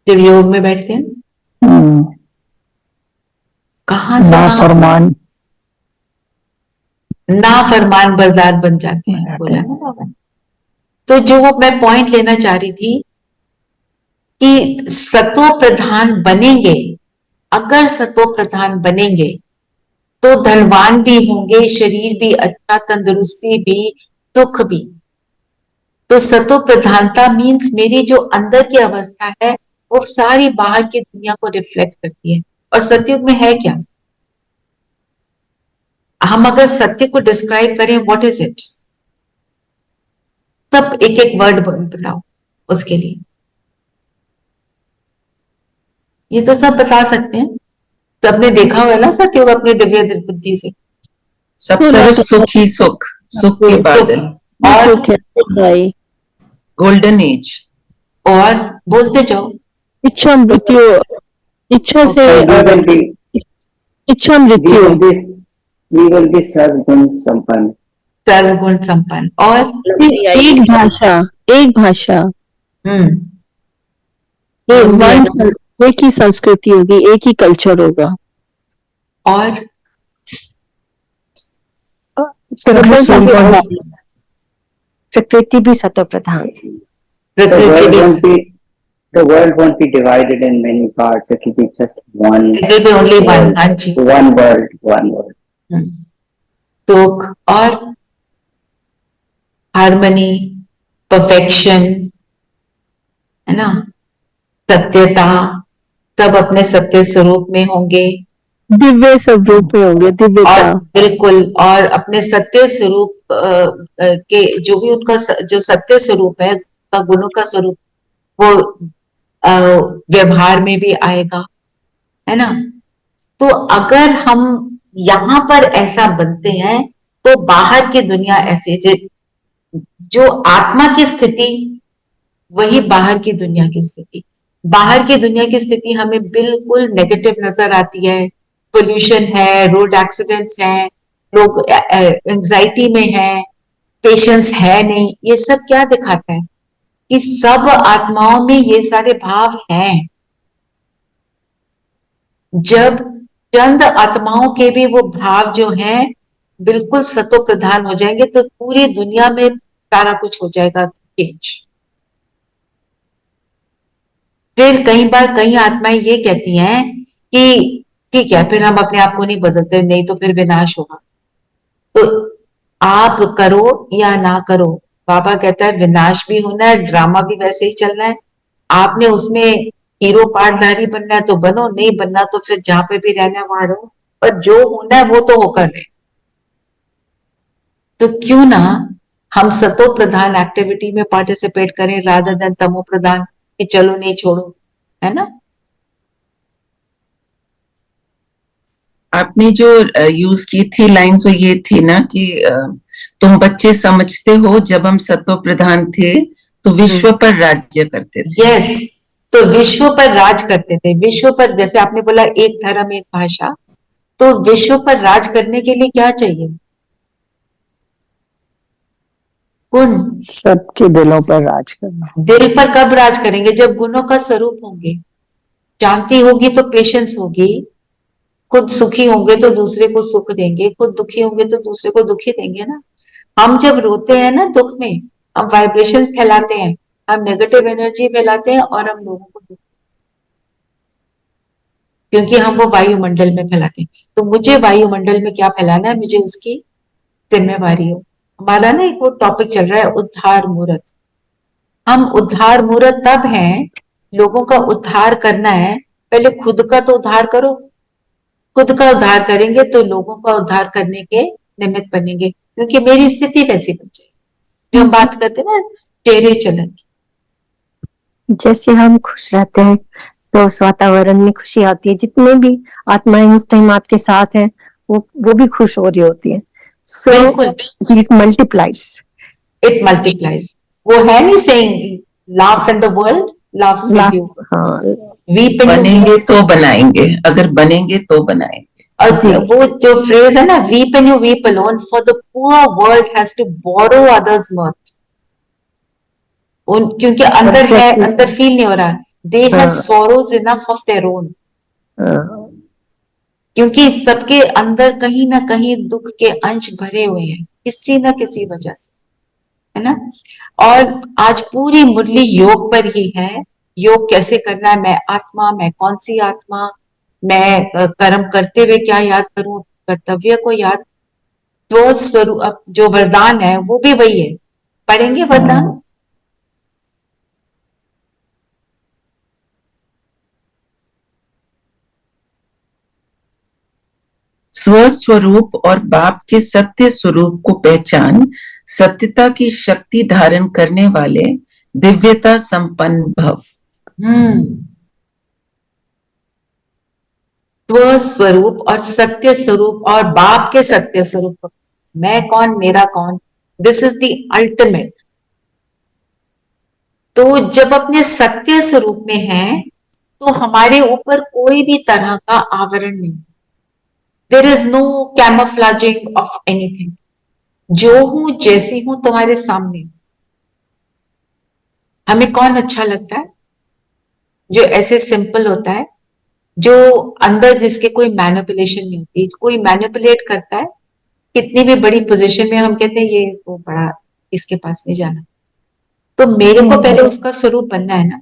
जब योग में बैठते हैं। कहां से ना कहां फरमान नाफरमान बरदार बन जाते हैं, बोला ना बाबा ने। तो जो वो मैं पॉइंट लेना चाह रही थी कि सत्व प्रधान बनेंगे, अगर सत्व प्रधान बनेंगे तो धनवान भी होंगे, शरीर भी अच्छा, तंदुरुस्ती भी, सुख भी। तो सत्व प्रधानता मीन्स मेरी जो अंदर की अवस्था है वो सारी बाहर की दुनिया को रिफ्लेक्ट करती है। और सतयुग में है क्या? हम अगर सत्य को डिस्क्राइब करें, व्हाट इज इट? सब एक एक वर्ड बताओ उसके लिए। ये तो सब बता सकते हैं, सबने देखा हुआ है ना सतयुग अपनी दिव्य बुद्धि से। सब तरफ सुख ही सुख, सुख के बादल, और सुख है, सुखदाई। Golden age. और बोलते जाओ। इच्छा मृत्यु, इच्छा से इच्छा मृत्यु, we will be सर्वगुण संपन्न। सर्वगुण संपन्न। और एक भाषा, एक भाषा, एक ही संस्कृति होगी, एक ही कल्चर होगा। और प्रकृति भी सत्व प्रधान। The world won't be divided in many parts. It will be just one. It will be only one. हाँ जी। One world, one world. सुख और हार्मनी, परफेक्शन, है ना, सत्यता, सब अपने सत्य स्वरूप में होंगे, दिव्य स्वरूप में होंगे, दिव्यता। और बिल्कुल, और अपने सत्य स्वरूप के जो भी उनका जो सत्य स्वरूप है, का गुणों का स्वरूप, वो व्यवहार में भी आएगा, है ना। तो अगर हम यहाँ पर ऐसा बनते हैं तो बाहर की दुनिया ऐसे, जो आत्मा की स्थिति वही बाहर की दुनिया की स्थिति। बाहर की दुनिया की स्थिति हमें बिल्कुल नेगेटिव नजर आती है। पोल्यूशन है, रोड एक्सीडेंट्स हैं, लोग एंजाइटी में हैं, पेशेंस है नहीं। ये सब क्या दिखाता है कि सब आत्माओं में ये सारे भाव हैं। जब चंद आत्माओं के भी वो भाव जो हैं बिल्कुल सत्व प्रधान हो जाएंगे तो पूरी दुनिया में सारा कुछ हो जाएगा चेंज। फिर कई बार कई आत्माएं ये कहती हैं कि ठीक है, फिर हम अपने आप को नहीं बदलते, नहीं तो फिर विनाश होगा। तो आप करो या ना करो, बाबा कहता है विनाश भी होना है, ड्रामा भी वैसे ही चलना है। आपने उसमें हीरो पार्टधारी बनना है तो बनो, नहीं बनना तो फिर जहां पे भी रहना है वहां रहो, पर जो होना है वो तो होकर रहे। तो क्यों ना हम सतो प्रधान एक्टिविटी में पार्टिसिपेट करें रादर देन तमो प्रधान कि चलो नहीं छोड़ो, है ना। आपने जो यूज की थी लाइन्स वो ये थी ना कि तुम बच्चे समझते हो जब हम सत्व प्रधान थे तो विश्व पर राज्य करते थे। यस, तो विश्व पर राज करते थे। विश्व पर, जैसे आपने बोला एक धर्म एक भाषा, तो विश्व पर राज करने के लिए क्या चाहिए? गुण। सबके दिलों पर राज करना। दिल पर कब राज करेंगे? जब गुणों का स्वरूप होंगे। शांति होगी तो पेशेंस होगी, खुद सुखी होंगे तो दूसरे को सुख देंगे, खुद दुखी होंगे तो दूसरे को दुखी देंगे ना। हम जब रोते हैं ना दुख में, हम वाइब्रेशन फैलाते हैं, हम नेगेटिव एनर्जी फैलाते हैं और हम लोगों को क्योंकि हम वो वायुमंडल में फैलाते हैं। तो मुझे वायुमंडल में क्या फैलाना है, मुझे उसकी जिम्मेवारी हो। हमारा ना एक वो टॉपिक चल रहा है उद्धार मूर्त। हम उद्धार मूर्त तब हैं, लोगों का उद्धार करना है, पहले खुद का तो उद्धार करो। खुद का उद्धार करेंगे तो लोगों का उद्धार करने के निमित्त बनेंगे, क्योंकि मेरी स्थिति वैसी बन जाएगी। जो हम बात करते हैं ना टेढ़े चलन की। जैसे हम खुश रहते हैं तो उस वातावरण में खुशी आती है, जितने भी आत्माएं उस टाइम आपके साथ हैं वो भी खुश हो रही होती है। So it multiplies, it multiplies. वो है नहीं saying laugh and the world laughs with you. Weep बनेंगे तो बनाएंगे, अगर बनेंगे तो बनाएंगे। अच्छा, वो जो फ्रेज है ना, weep and you weep alone for the poor world has to borrow others mirth। क्योंकि अंदर है, अंदर फील नहीं हो रहा, they have sorrows enough of their own. क्योंकि सबके अंदर कहीं ना कहीं दुख के अंश भरे हुए हैं किसी ना किसी वजह से, है ना। और आज पूरी मुरली योग पर ही है। योग कैसे करना है, मैं आत्मा, मैं कौन सी आत्मा, मैं कर्म करते हुए क्या याद करूं, कर्तव्य को याद। स्वस्वरूप जो वरदान है वो भी वही है, पढ़ेंगे वरदान। स्वस्वरूप और बाप के सत्य स्वरूप को पहचान, सत्यता की शक्ति धारण करने वाले दिव्यता संपन्न भव। स्वस्वरूप और सत्य स्वरूप और बाप के सत्य स्वरूप, मैं कौन, मेरा कौन, दिस इज द अल्टीमेट। तो जब अपने सत्य स्वरूप में है तो हमारे ऊपर कोई भी तरह का आवरण नहीं, there is no camouflaging of anything. जो हूं जैसी हूं तुम्हारे सामने। हमें कौन अच्छा लगता है, जो ऐसे सिंपल होता है, जो अंदर जिसके कोई मैनिपुलेशन नहीं होती। कोई मैनिपुलेट करता है, कितनी भी बड़ी पोजीशन में हम कहते हैं ये वो बड़ा, इसके पास नहीं जाना। तो मेरे को पहले उसका स्वरूप बनना है ना।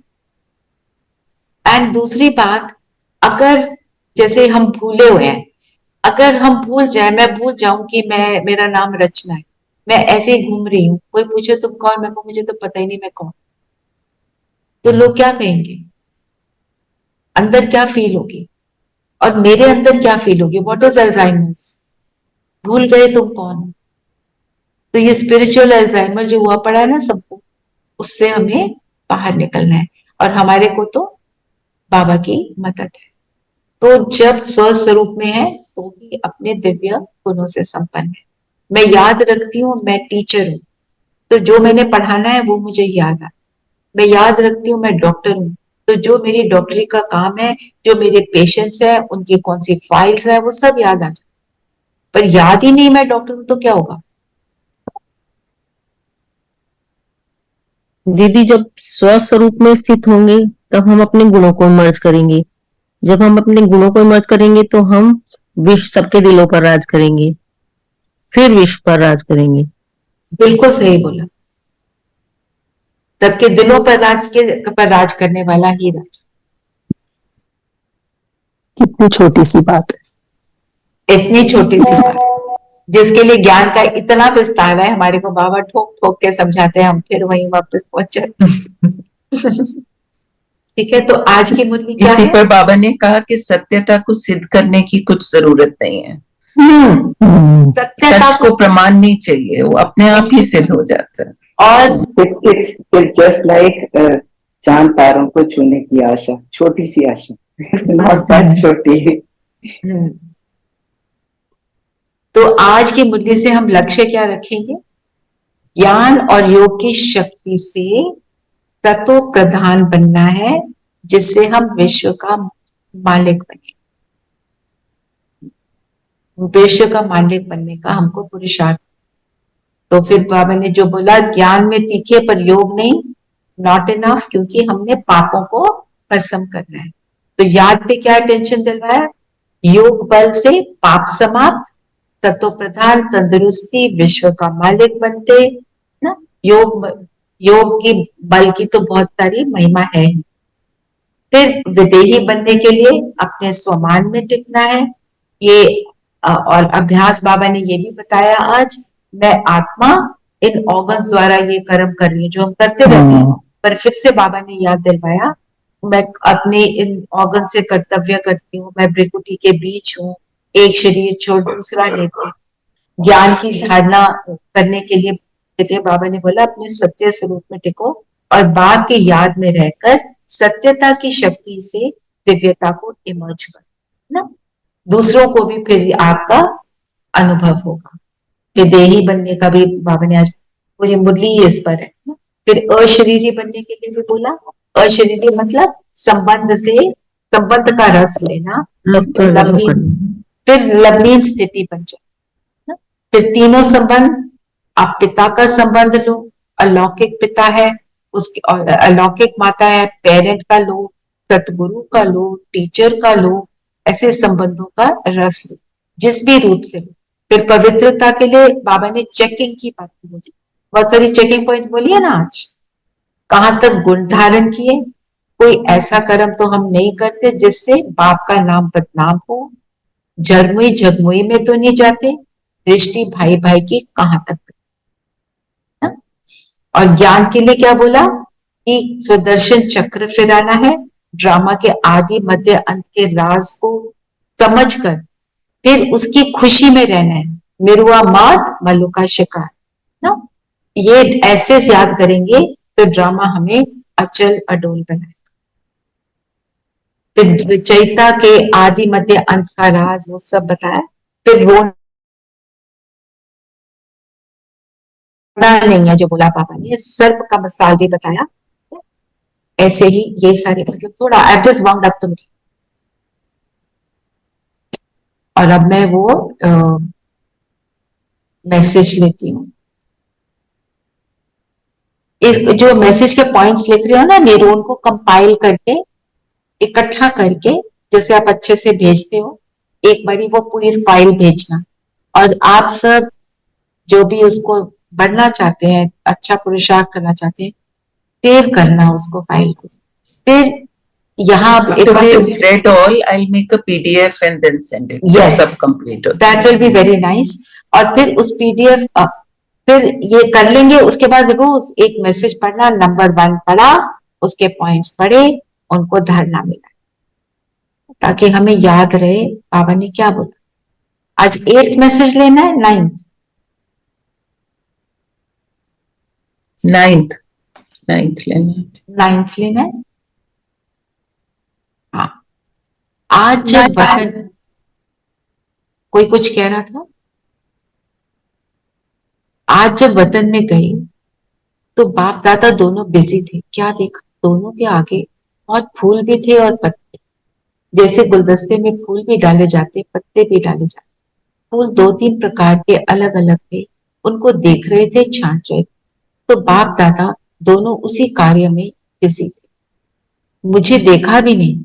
एंड दूसरी बात, अगर जैसे हम भूले हुए हैं, अगर हम भूल जाए, मैं भूल जाऊं कि मैं, मेरा नाम रचना है, मैं ऐसे ही घूम रही हूँ, कोई पूछे तुम कौन, मैं कहूं मुझे तो पता ही नहीं मैं कौन, तो लोग क्या कहेंगे, अंदर क्या फील होगी, और मेरे अंदर क्या फील होगी। व्हाट इज अल्जाइमर्स, भूल गए तुम कौन हो। तो ये स्पिरिचुअल अल्जाइमर जो हुआ पड़ा है ना सबको, उससे हमें बाहर निकलना है, और हमारे को तो बाबा की मदद है। तो जब स्वस्वरूप में है तो ही अपने दिव्य गुणों से संपन्न है। मैं याद रखती हूँ मैं टीचर हूँ, तो जो मैंने पढ़ाना है वो मुझे याद आ। मैं याद रखती हूँ मैं डॉक्टर हूँ, तो जो मेरी डॉक्टरी का काम है, जो मेरे पेशेंट्स है, उनकी कौन सी फाइल्स है, वो सब याद आ जाए। पर याद ही नहीं मैं डॉक्टर हूं तो क्या होगा। दीदी, जब स्वस्वरूप में स्थित होंगे तब हम अपने गुणों को मर्ज करेंगे। जब हम अपने गुणों को मर्ज करेंगे तो हम विश्व सबके दिलों पर राज करेंगे, फिर विश्व पर राज करेंगे। बिल्कुल सही बोला, सबके दिलों पर राज करने वाला ही राजा। कितनी छोटी सी बात है, इतनी छोटी सी बात जिसके लिए ज्ञान का इतना विस्तार है। हमारे को बाबा ठोक ठोक के समझाते हैं, हम फिर वहीं वापस पहुंच जाते। ठीक है, तो आज की मुरली क्या इसी है? पर बाबा ने कहा कि सत्यता को सिद्ध करने की कुछ जरूरत नहीं है। सत्यता सच को प्रमाण नहीं चाहिए, वो अपने आप ही सिद्ध हो जाता है। और It's just like चांद तारों को छूने की आशा, छोटी सी आशा। It's not that छोटी। तो आज की मुरली से हम लक्ष्य क्या रखेंगे? ज्ञान और योग की शक्ति से तत्व प्रधान बनना है, जिससे हम विश्व का मालिक बने। विश्व का मालिक बनने का हमको पुरुषार्थ। तो फिर बाबा ने जो बोला, ज्ञान में तीखे पर योग नहीं, नॉट इनफ, क्योंकि हमने पापों को भस्म करना है। तो याद पे क्या टेंशन दिलवाया? योग बल से पाप समाप्त, तत्व प्रधान, तंदुरुस्ती, विश्व का मालिक बनते ना। योग योग की बल की तो बहुत सारी महिमा है ही। फिर विदेही बनने के लिए अपने स्वमान में टिकना है। ये और अभ्यास बाबा ने ये भी बताया आज, मैं आत्मा इन ऑर्गन्स द्वारा ये कर्म कर रही है जो हम करते रहते हैं, पर फिर से बाबा ने याद दिलवाया, मैं अपने इन ऑर्गन से कर्तव्य करती हूँ, मैं भ्रिकुटी के बीच हूँ, एक शरीर छोड़ दूसरा लेते। ज्ञान की धारणा करने के लिए बाबा ने बोला अपने सत्य स्वरूप में टिको और बाप की याद में रहकर सत्यता की शक्ति से दिव्यता को इमर्ज करो ना, दूसरों को भी फिर आपका अनुभव होगा। विदेही बनने का भी बाबा ने आज पूरी मुरली इस पर है ना। फिर अशरीरी बनने के लिए भी बोला, अशरीरी मतलब संबंध का रस लेना, फिर लवलीन स्थिति बन जाए ना। फिर तीनों संबंध, आप पिता का संबंध लो, अलौकिक पिता है उसके, और अलौकिक माता है, पेरेंट का लो, सतगुरु का लो, टीचर का लो, ऐसे संबंधों का रस लो जिस भी रूप से लो। फिर पवित्रता के लिए बाबा ने चेकिंग की बात बोली, बहुत सारी चेकिंग पॉइंट बोली है ना आज, कहां तक गुण धारण किए, कोई ऐसा कर्म तो हम नहीं करते जिससे बाप का नाम बदनाम हो, झरमुई झगमुई में तो नहीं जाते, दृष्टि भाई भाई की कहां तक है? और ज्ञान के लिए क्या बोला कि स्वदर्शन चक्र फिराना है, ड्रामा के आदि मध्य अंत के राज को समझकर फिर उसकी खुशी में रहना है, मिरुआ मात मल्लू का शिकार ना, ये ऐसे याद करेंगे तो ड्रामा हमें अचल अडोल बनाएगा। फिर चैता के आदि मध्य अंत का राज वो सब बताया। फिर रोना नहीं है जो बोला पापा ने, सर्प का मिसाल भी बताया। ऐसे ही ये सारे मतलब थोड़ा I just wound up the, और अब मैं वो मैसेज लेती हूँ। जो मैसेज के पॉइंट्स लिख रहे हो ना, नेरोन को कंपाइल करके इकट्ठा करके जैसे आप अच्छे से भेजते हो, एक बारी वो पूरी फाइल भेजना, और आप सब जो भी उसको बढ़ना चाहते हैं, अच्छा पुरुषार्थ करना चाहते हैं, सेव करना उसको फाइल को। फिर यहाँ After I've read all, I'll make a PDF and then send it. Yes, सब complete हो that will be very nice. और फिर उस PDF फिर ये कर लेंगे, उसके बाद रोज एक मैसेज पढ़ना, नंबर 1 पढ़ा, उसके पॉइंट्स पढ़े, उनको धारणा मिला, ताकि हमें याद रहे बाबा ने क्या बोला। आज 8th मैसेज लेना है, 9th लेना है। हाँ, आज जब वतन, कोई कुछ कह रहा था, आज जब वतन में गई तो बाप दादा दोनों बिजी थे। क्या देखा, दोनों के आगे बहुत फूल भी थे और पत्ते, जैसे गुलदस्ते में फूल भी डाले जाते, पत्ते भी डाले जाते। फूल 2-3 प्रकार के अलग अलग थे, उनको देख रहे थे, छांट रहे थे। तो बाप दादा दोनों उसी कार्य में बिजी थे। मुझे देखा भी नहीं,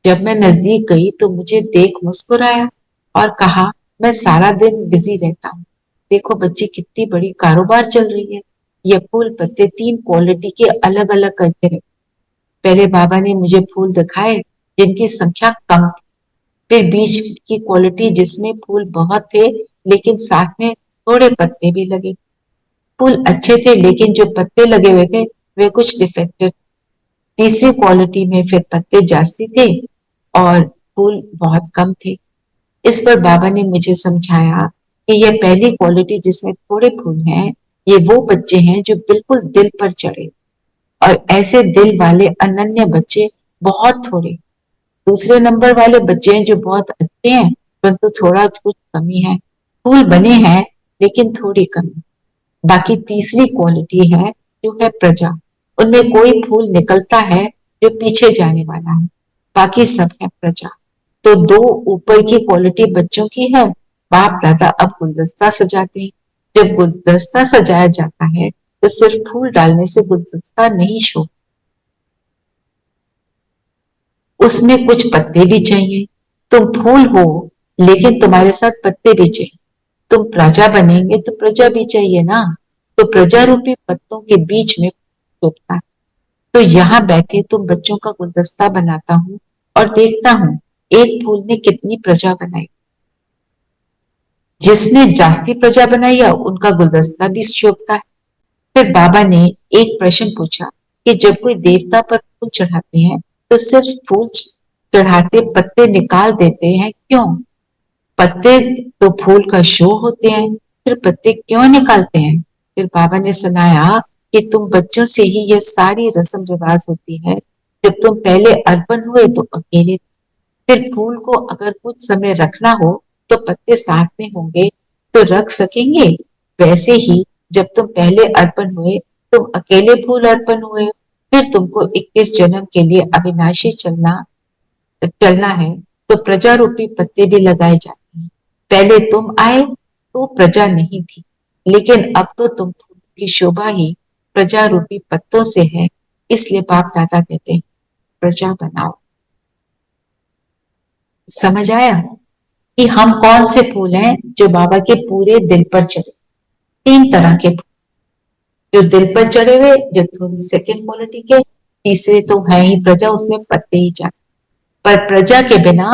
जब मैं नजदीक गई तो मुझे देख मुस्कुराया और कहा, मैं सारा दिन बिजी रहता हूँ, देखो बच्ची कितनी बड़ी कारोबार चल रही है। ये फूल पत्ते 3 क्वालिटी के अलग अलग करके रखे। पहले बाबा ने मुझे फूल दिखाए जिनकी संख्या कम थी, फिर बीच की क्वालिटी जिसमें फूल बहुत थे लेकिन साथ में थोड़े पत्ते भी लगे। फूल अच्छे थे लेकिन जो पत्ते लगे हुए थे वे कुछ डिफेक्टेड। तीसरी क्वालिटी में फिर पत्ते जास्ती थे और फूल बहुत कम थे। इस पर बाबा ने मुझे समझाया कि यह पहली क्वालिटी जिसमें थोड़े फूल हैं, ये वो बच्चे हैं जो बिल्कुल दिल पर चढ़े, और ऐसे दिल वाले अनन्य बच्चे बहुत थोड़े। दूसरे नंबर वाले बच्चे हैं जो बहुत अच्छे हैं परंतु थोड़ा कुछ कमी है, फूल बने हैं लेकिन थोड़ी कमी। बाकी तीसरी क्वालिटी है जो है प्रजा, उनमें कोई फूल निकलता है जो पीछे जाने वाला है, बाकी सब है प्रजा। तो 2 ऊपर की क्वालिटी बच्चों की है। बाप दादा अब गुलदस्ता सजाते हैं। जब गुलदस्ता सजाया जाता है तो सिर्फ फूल डालने से गुलदस्ता नहीं शो, उसमें कुछ पत्ते भी चाहिए। तुम फूल हो लेकिन तुम्हारे साथ पत्ते भी चाहिए। तुम प्रजा बनेंगे तो प्रजा भी चाहिए ना, तो प्रजा रूपी पत्तों के बीच में शोभता है। तो यहाँ बैठे तुम बच्चों का गुलदस्ता बनाता हूँ और देखता हूँ एक फूल ने कितनी प्रजा बनाई। जिसने जास्ती प्रजा बनाई है उनका गुलदस्ता भी शोभता है। फिर बाबा ने एक प्रश्न पूछा कि जब कोई देवता पर फूल चढ़ाते हैं तो सिर्फ फूल चढ़ाते पत्ते निकाल देते हैं क्यों? पत्ते तो फूल का शो होते हैं, फिर पत्ते क्यों निकालते हैं? फिर बाबा ने सुनाया कि तुम बच्चों से ही यह सारी रस्म रिवाज होती है। जब तुम पहले अर्पण हुए तो अकेले, फिर फूल को अगर कुछ समय रखना हो तो पत्ते साथ में होंगे तो रख सकेंगे। वैसे ही जब तुम पहले अर्पण हुए तुम अकेले फूल अर्पण हुए, फिर तुमको 21 जन्म के लिए अविनाशी चलना है तो प्रजा रूपी पत्ते भी लगाए जाते हैं। पहले तुम आए तो प्रजा नहीं थी, लेकिन अब तो तुम फूल की शोभा ही प्रजा रूपी पत्तों से है। इसलिए बाप दादा कहते हैं प्रजा बनाओ। समझ आया कि हम कौन से फूल हैं जो बाबा के पूरे दिल पर चढ़े? 3 तरह के फूल जो दिल पर चढ़े हुए, जो थोड़ी सेकंड क्वालिटी के, तीसरे तो है ही प्रजा, उसमें पत्ते ही जाते। पर प्रजा के बिना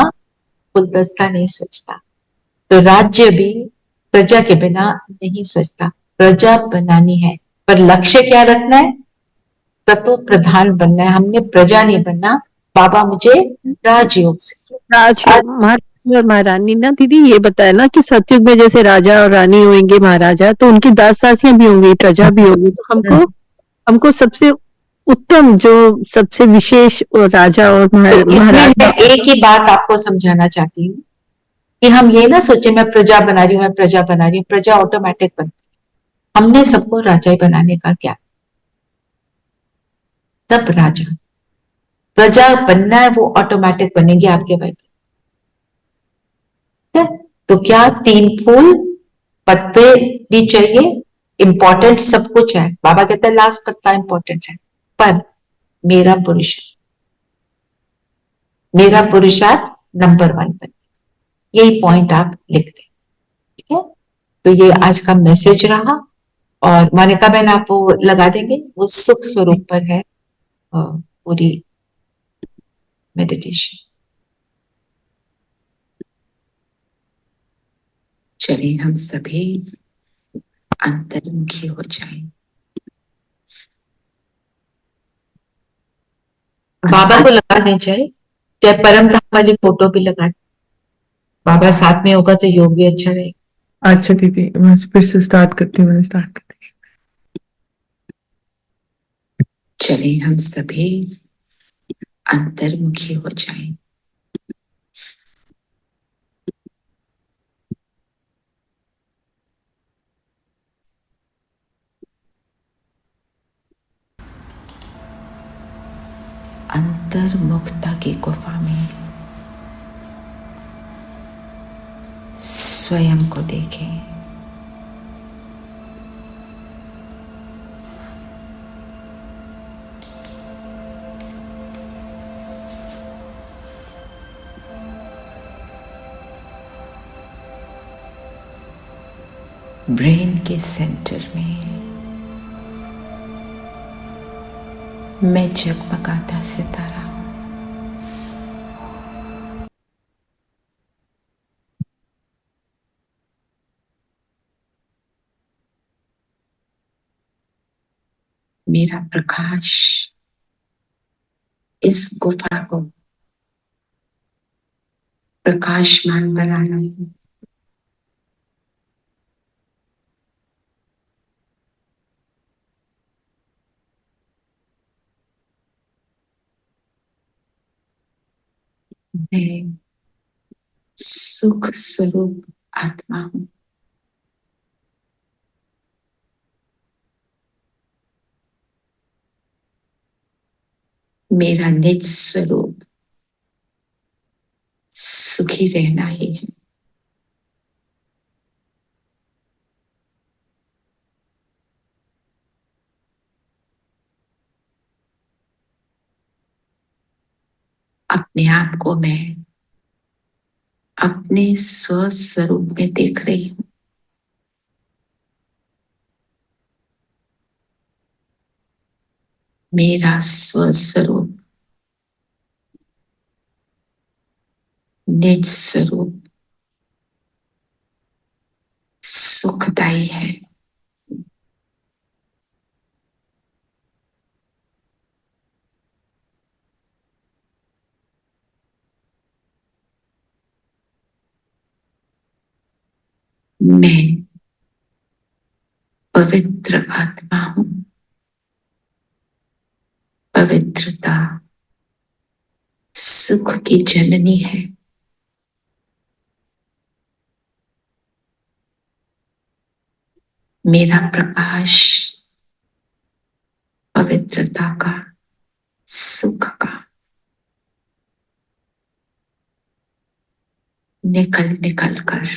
गुलदस्ता नहीं सजता, तो राज्य भी प्रजा के बिना नहीं सजता। प्रजा बनानी है, पर लक्ष्य क्या रखना है? तत्व प्रधान बनना है। हमने प्रजा नहीं बनना। बाबा मुझे राजयोग से राजयोग महाराज और महारानी ना दीदी ये बताया ना कि सतयुग में जैसे राजा और रानी होंगे महाराजा, तो उनकी दास दासियां भी होंगी, प्रजा भी होगी। तो हमको सबसे उत्तम जो सबसे विशेष राजा और तो इसमें महाराज मैं एक ही बात आपको समझाना चाहती हूँ कि हम ये ना सोचे मैं प्रजा बना रही हूँ, मैं प्रजा बना रही हूँ। प्रजा ऑटोमेटिक बनती है। हमने सबको राजा ही बनाने का क्या? सब राजा प्रजा बनना है, वो ऑटोमेटिक बनेंगे आपके भाई। तो क्या 3 फूल पत्ते भी चाहिए? इंपॉर्टेंट सब कुछ है। बाबा कहते हैं लास्ट पत्ता इंपॉर्टेंट है, पर मेरा पुरुष, मेरा पुरुषार्थ नंबर 1 पर। यही पॉइंट आप लिख दें, ठीक है? तो ये आज का मैसेज रहा। और मोनिका बहन आप वो लगा देंगे, वो सुख स्वरूप पर है पूरी मेडिटेशन। चलिए हम सभी अंतर्मुखी हो जाएं। बाबा को लगा दें, चाहे परम धाम वाली फोटो भी लगा दें। बाबा साथ में होगा तो योग भी अच्छा रहेगा। अच्छा दीदी, मैं फिर से स्टार्ट करती हूँ। मैंने स्टार्ट कर दी। चलिए हम सभी अंतर्मुखी हो जाएं। अंतर्मुखता की गुफा में स्वयं को देखें। ब्रेन के सेंटर में मैं जगमगाता सितारा हूं। मेरा प्रकाश इस गुफा को प्रकाशमान बनाना है। मैं सुख स्वरूप आत्मा हूं। मेरा निज स्वरूप सुखी रहना ही है। अपने आप को मैं अपने स्वस्वरूप में देख रही हूं। मेरा स्वस्वरूप निज स्वरूप सुखदायी है। मैं पवित्र आत्मा हूं। पवित्रता सुख की जननी है। मेरा प्रकाश पवित्रता का, सुख का निकल निकल कर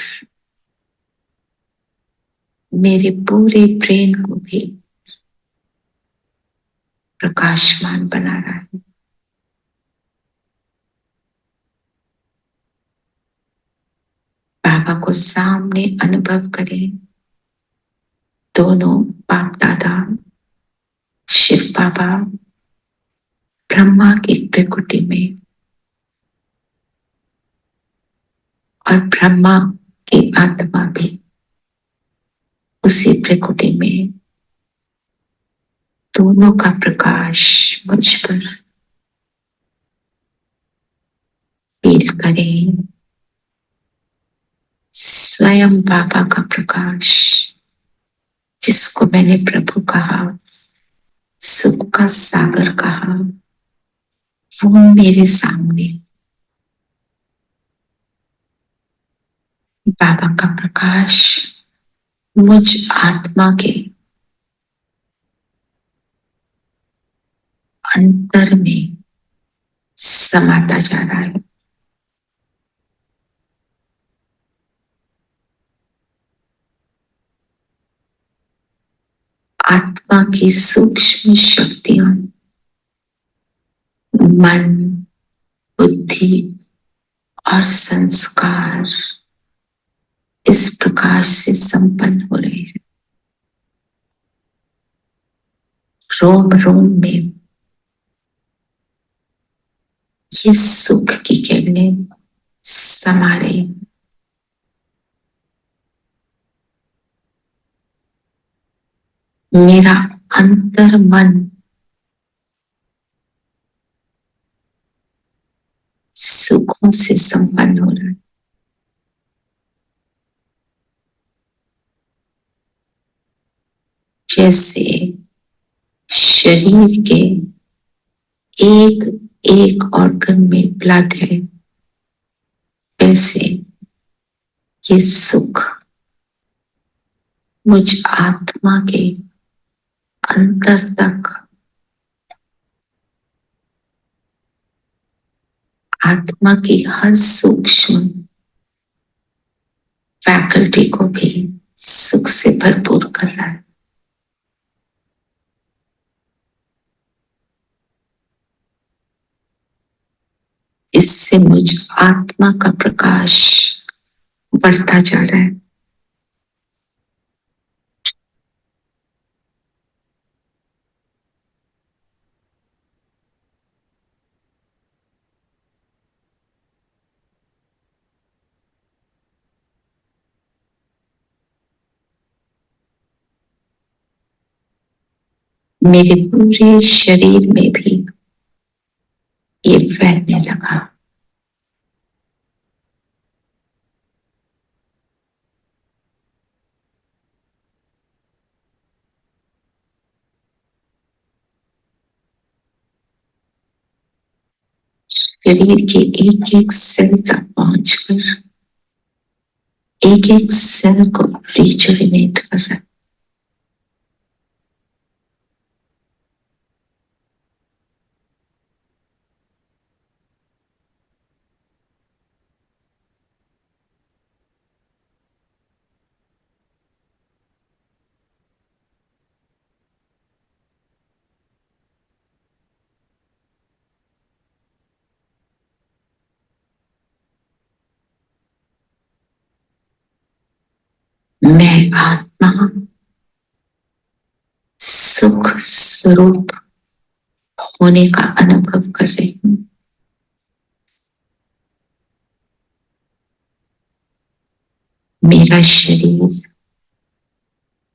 मेरे पूरे ब्रेन को भी प्रकाशमान बना रहा है। बाबा को सामने अनुभव करें। दोनों बाप दादा शिव बाबा ब्रह्मा की प्रकृति में और ब्रह्मा की आत्मा भी उसी प्रकृति में, दोनों का प्रकाश मुझ पर फील करें। स्वयं बाबा का प्रकाश, जिसको मैंने प्रभु कहा, सुख का सागर कहा, वो मेरे सामने बाबा का प्रकाश मुझ आत्मा के अंतर में समाता जा रहा है। आत्मा की सूक्ष्म शक्तियां मन, बुद्धि और संस्कार इस प्रकाश से संपन्न हो रहे हैं। रोम रोम में ये सुख की किरणें समा रही हैं। मेरा अंतर मन सुखों से संपन्न हो रहा है। जैसे शरीर के एक एक ऑर्गन में ब्लड है, वैसे ये सुख मुझ आत्मा के अंतर तक, आत्मा की हर सूक्ष्म फैकल्टी को भी सुख से भरपूर कर रहा है। इससे मुझ आत्मा का प्रकाश बढ़ता जा रहा है। मेरे पूरे शरीर में भी ये फैलने लगा। शरीर के एक एक सेल तक पहुंचकर एक एक सेल को रिजुविनेट कर रहा है। मैं आत्मा सुख स्वरूप होने का अनुभव कर रही हूँ। मेरा शरीर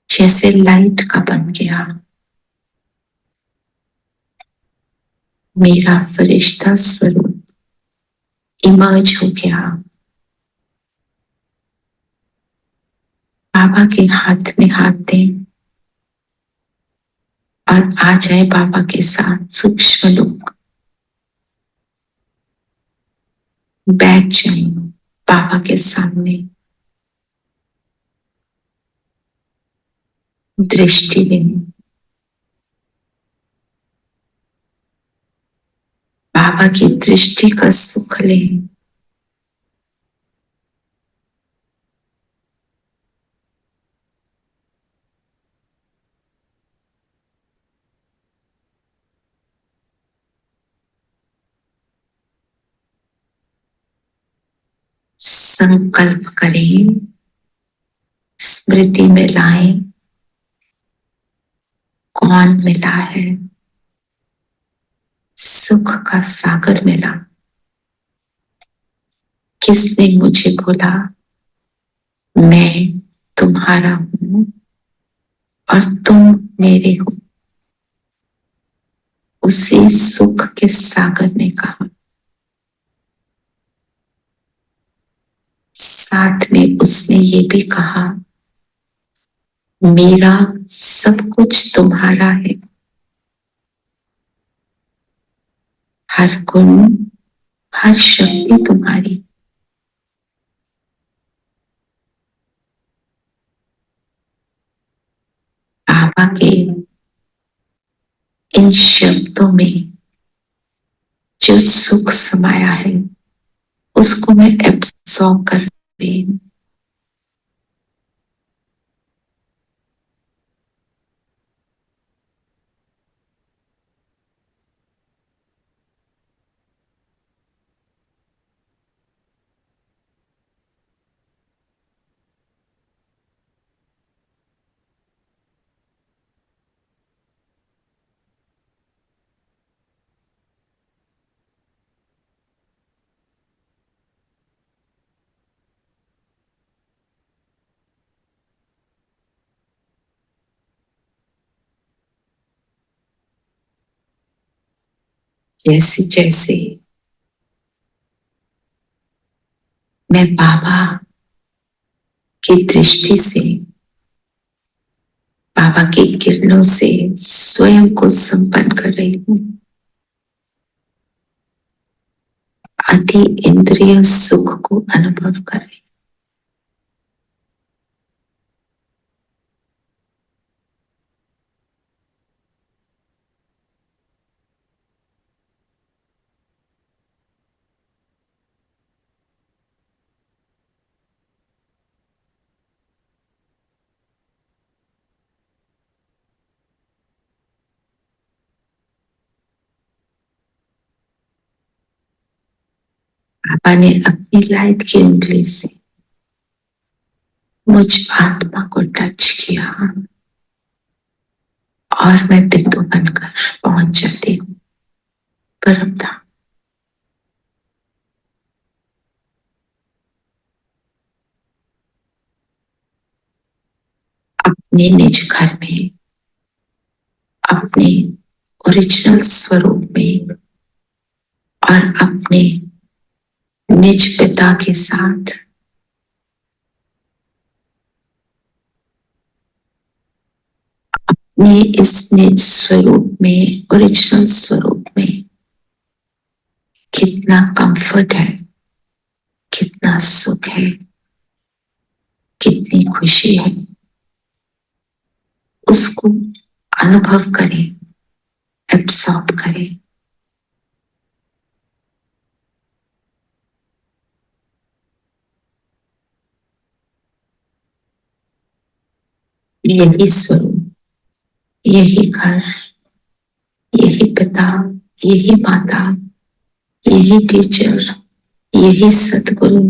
जैसे लाइट का बन गया, मेरा फरिश्ता स्वरूप इमर्ज हो गया। बाबा के हाथ में हाथ दें और आ जाए बाबा के साथ सूक्ष्म लोक। बैठ जाए बाबा के सामने, दृष्टि लें। बाबा की दृष्टि का सुख लें। संकल्प करें, स्मृति में लाएं, कौन मिला है? सुख का सागर मिला। किसने मुझे बोला मैं तुम्हारा हूं और तुम मेरे हो? उसी सुख के सागर ने कहा। साथ में उसने ये भी कहा, मेरा सब कुछ तुम्हारा है। हर गुण, हर शक्ति तुम्हारी। बाबा के इन शब्दों में जो सुख समाया है उसको मैं एब्सॉर्ब कर रही हूं। जैसे जैसे मैं बाबा की दृष्टि से, बाबा की किरणों से स्वयं को संपन्न कर रही हूं, अति इंद्रिय सुख को अनुभव कर रही हूं। बाबा ने अपनी लाइट की उंगली से मुझ आत्मा को टच किया और मैं बिंदु बनकर पहुंच जाती हूँ परम धाम। अपने निज घर में, अपने ओरिजिनल स्वरूप में और अपने निज पिता के साथ अपने इस निज स्वरूप में, ओरिजिनल स्वरूप में कितना कंफर्ट है, कितना सुख है, कितनी खुशी है, उसको अनुभव करें, एब्सॉर्ब करें। यही स्वरूप, यही घर, यही पिता, यही माता, यही टीचर, यही सतगुरु,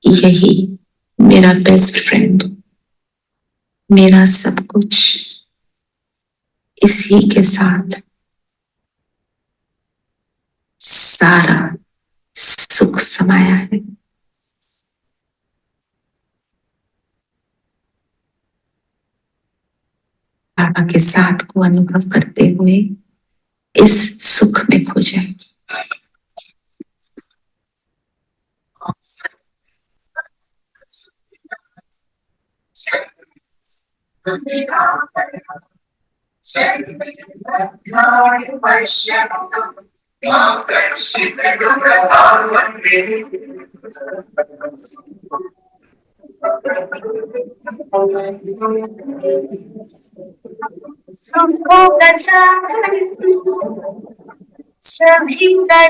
यही मेरा बेस्ट फ्रेंड, मेरा सब कुछ, इसी के साथ सारा सुख समाया है। बाबा के साथ को अनुभव करते हुए इस सुख में खो जाए। सभी सदा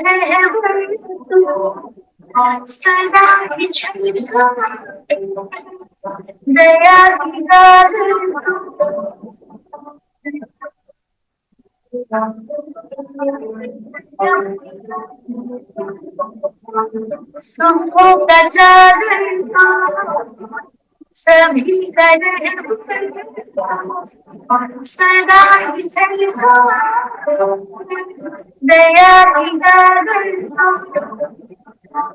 ही दया सभी सदा ही दया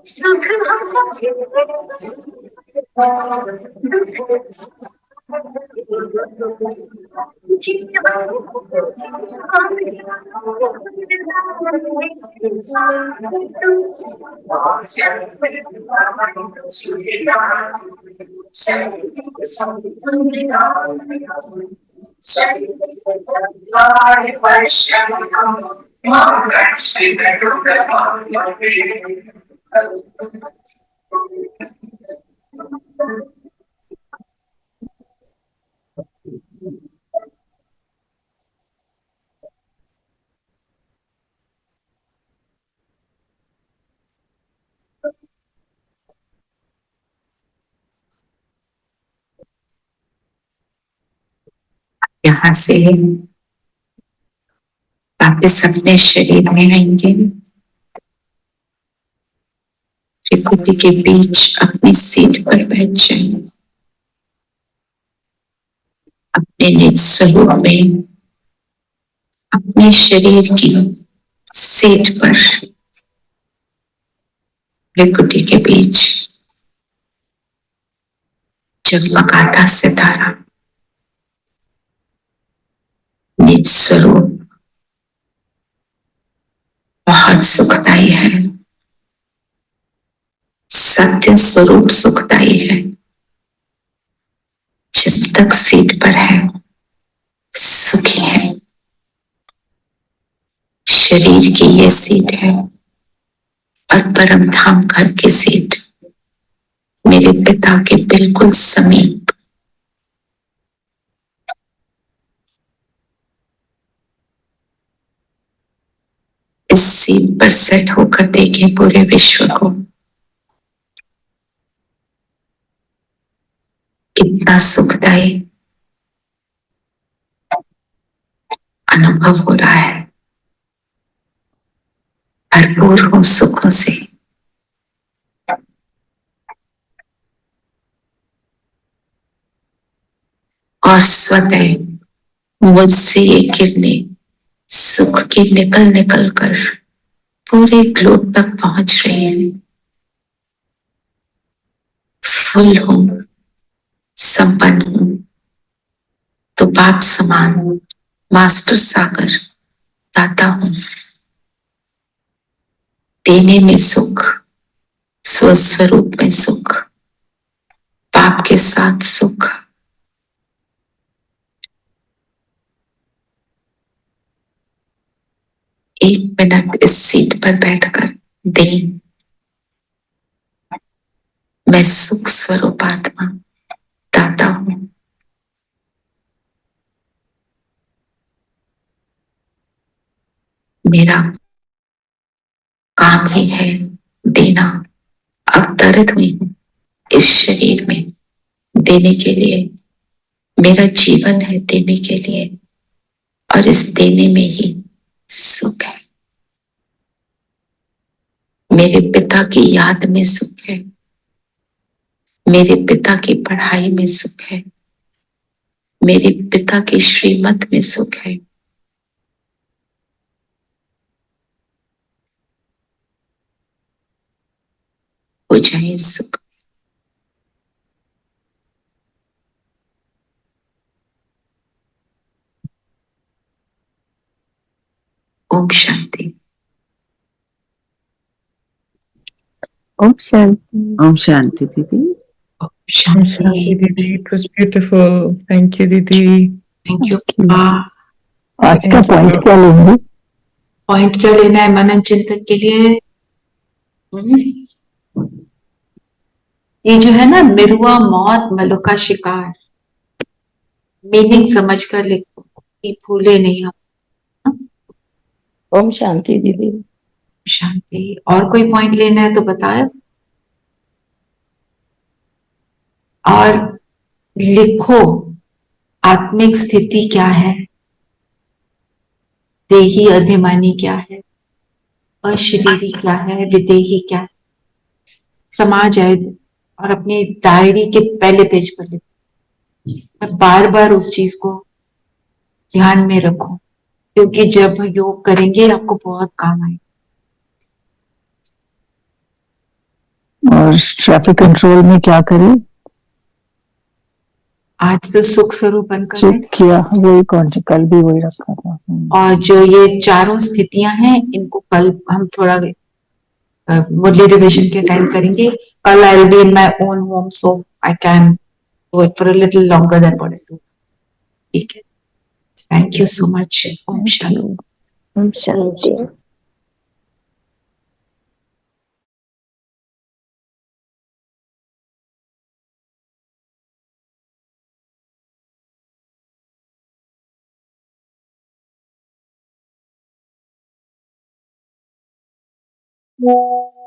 सुख हम यहाँ से वापस अपने शरीर में आएंगे। त्रिपुटी के बीच अपनी सीट पर बैठ जाएंगे। अपने निज स्वरूप में अपने शरीर की सीट पर त्रिपुटी के बीच जगमगाता सितारा निज स्वरूप बहुत सुखदायी है। सत्य स्वरूप सुखदायी है। जब तक सीट पर है सुखी है। शरीर की ये सीट है और परम धाम घर की सीट मेरे पिता के बिल्कुल समीप। इस सीट पर सेट होकर देखें पूरे विश्व को कितना सुखदायी अनुभव हो रहा है। भरपूर हो सुखों से। और स्वतः मुझसे ये किरणें सुख की निकल निकल कर पूरे ग्लोब तक पहुंच रही हैं। फुल हूं, संपन्न हूं तो बाप समान हूं, मास्टर सागर दाता हूं। देने में सुख, स्वस्वरूप में सुख, बाप के साथ सुख। एक मिनट इस सीट पर बैठकर दें। मैं सुख स्वरूप आत्मा दाता हूं। मेरा काम ही है देना। अवतरित हुई हूं इस शरीर में देने के लिए। मेरा जीवन है देने के लिए और इस देने में ही सुख है। मेरे पिता की याद में सुख है। मेरे पिता की पढ़ाई में सुख है। मेरे पिता की श्रीमत में सुख है। हो जाए सुख। ओम शांति। ओम शांति। ओम शांति दीदी। ओम Om Shanti Shanti. Didi. It was beautiful. Thank you, Didi. Thank you. आज का Thank you. पॉइंट क्या लेंगे? पॉइंट क्या लेना है मनन चिंतन के लिए? ये जो है ना, मिरुआ मौत मलुका शिकार, मीनिंग समझ कर लिखो कि भूले नहीं हम। ओम शांति दीदी। शांति। और कोई पॉइंट लेना है तो बताओ। और लिखो आत्मिक स्थिति क्या है, देही अधिमानी क्या है, अशरीरी क्या है, विदेही क्या है, समा जाए और अपनी डायरी के पहले पेज पर लिखो। मैं बार बार उस चीज को ध्यान में रखो, क्योंकि जब योग करेंगे आपको बहुत काम आएगा। और ट्रैफिक कंट्रोल में क्या करें? आज तो सुख स्वरूप बनकर चुप है। किया, वही कौन सी कल भी वही रखा था। और जो ये चारों स्थितियां हैं इनको कल हम थोड़ा मुरली रिविजन के टाइम करेंगे। कल I will be in my own home, so I can do it for a little longer than what I do. ठीक है, thank you so much. Om Shanti. Om Shanti. Yeah.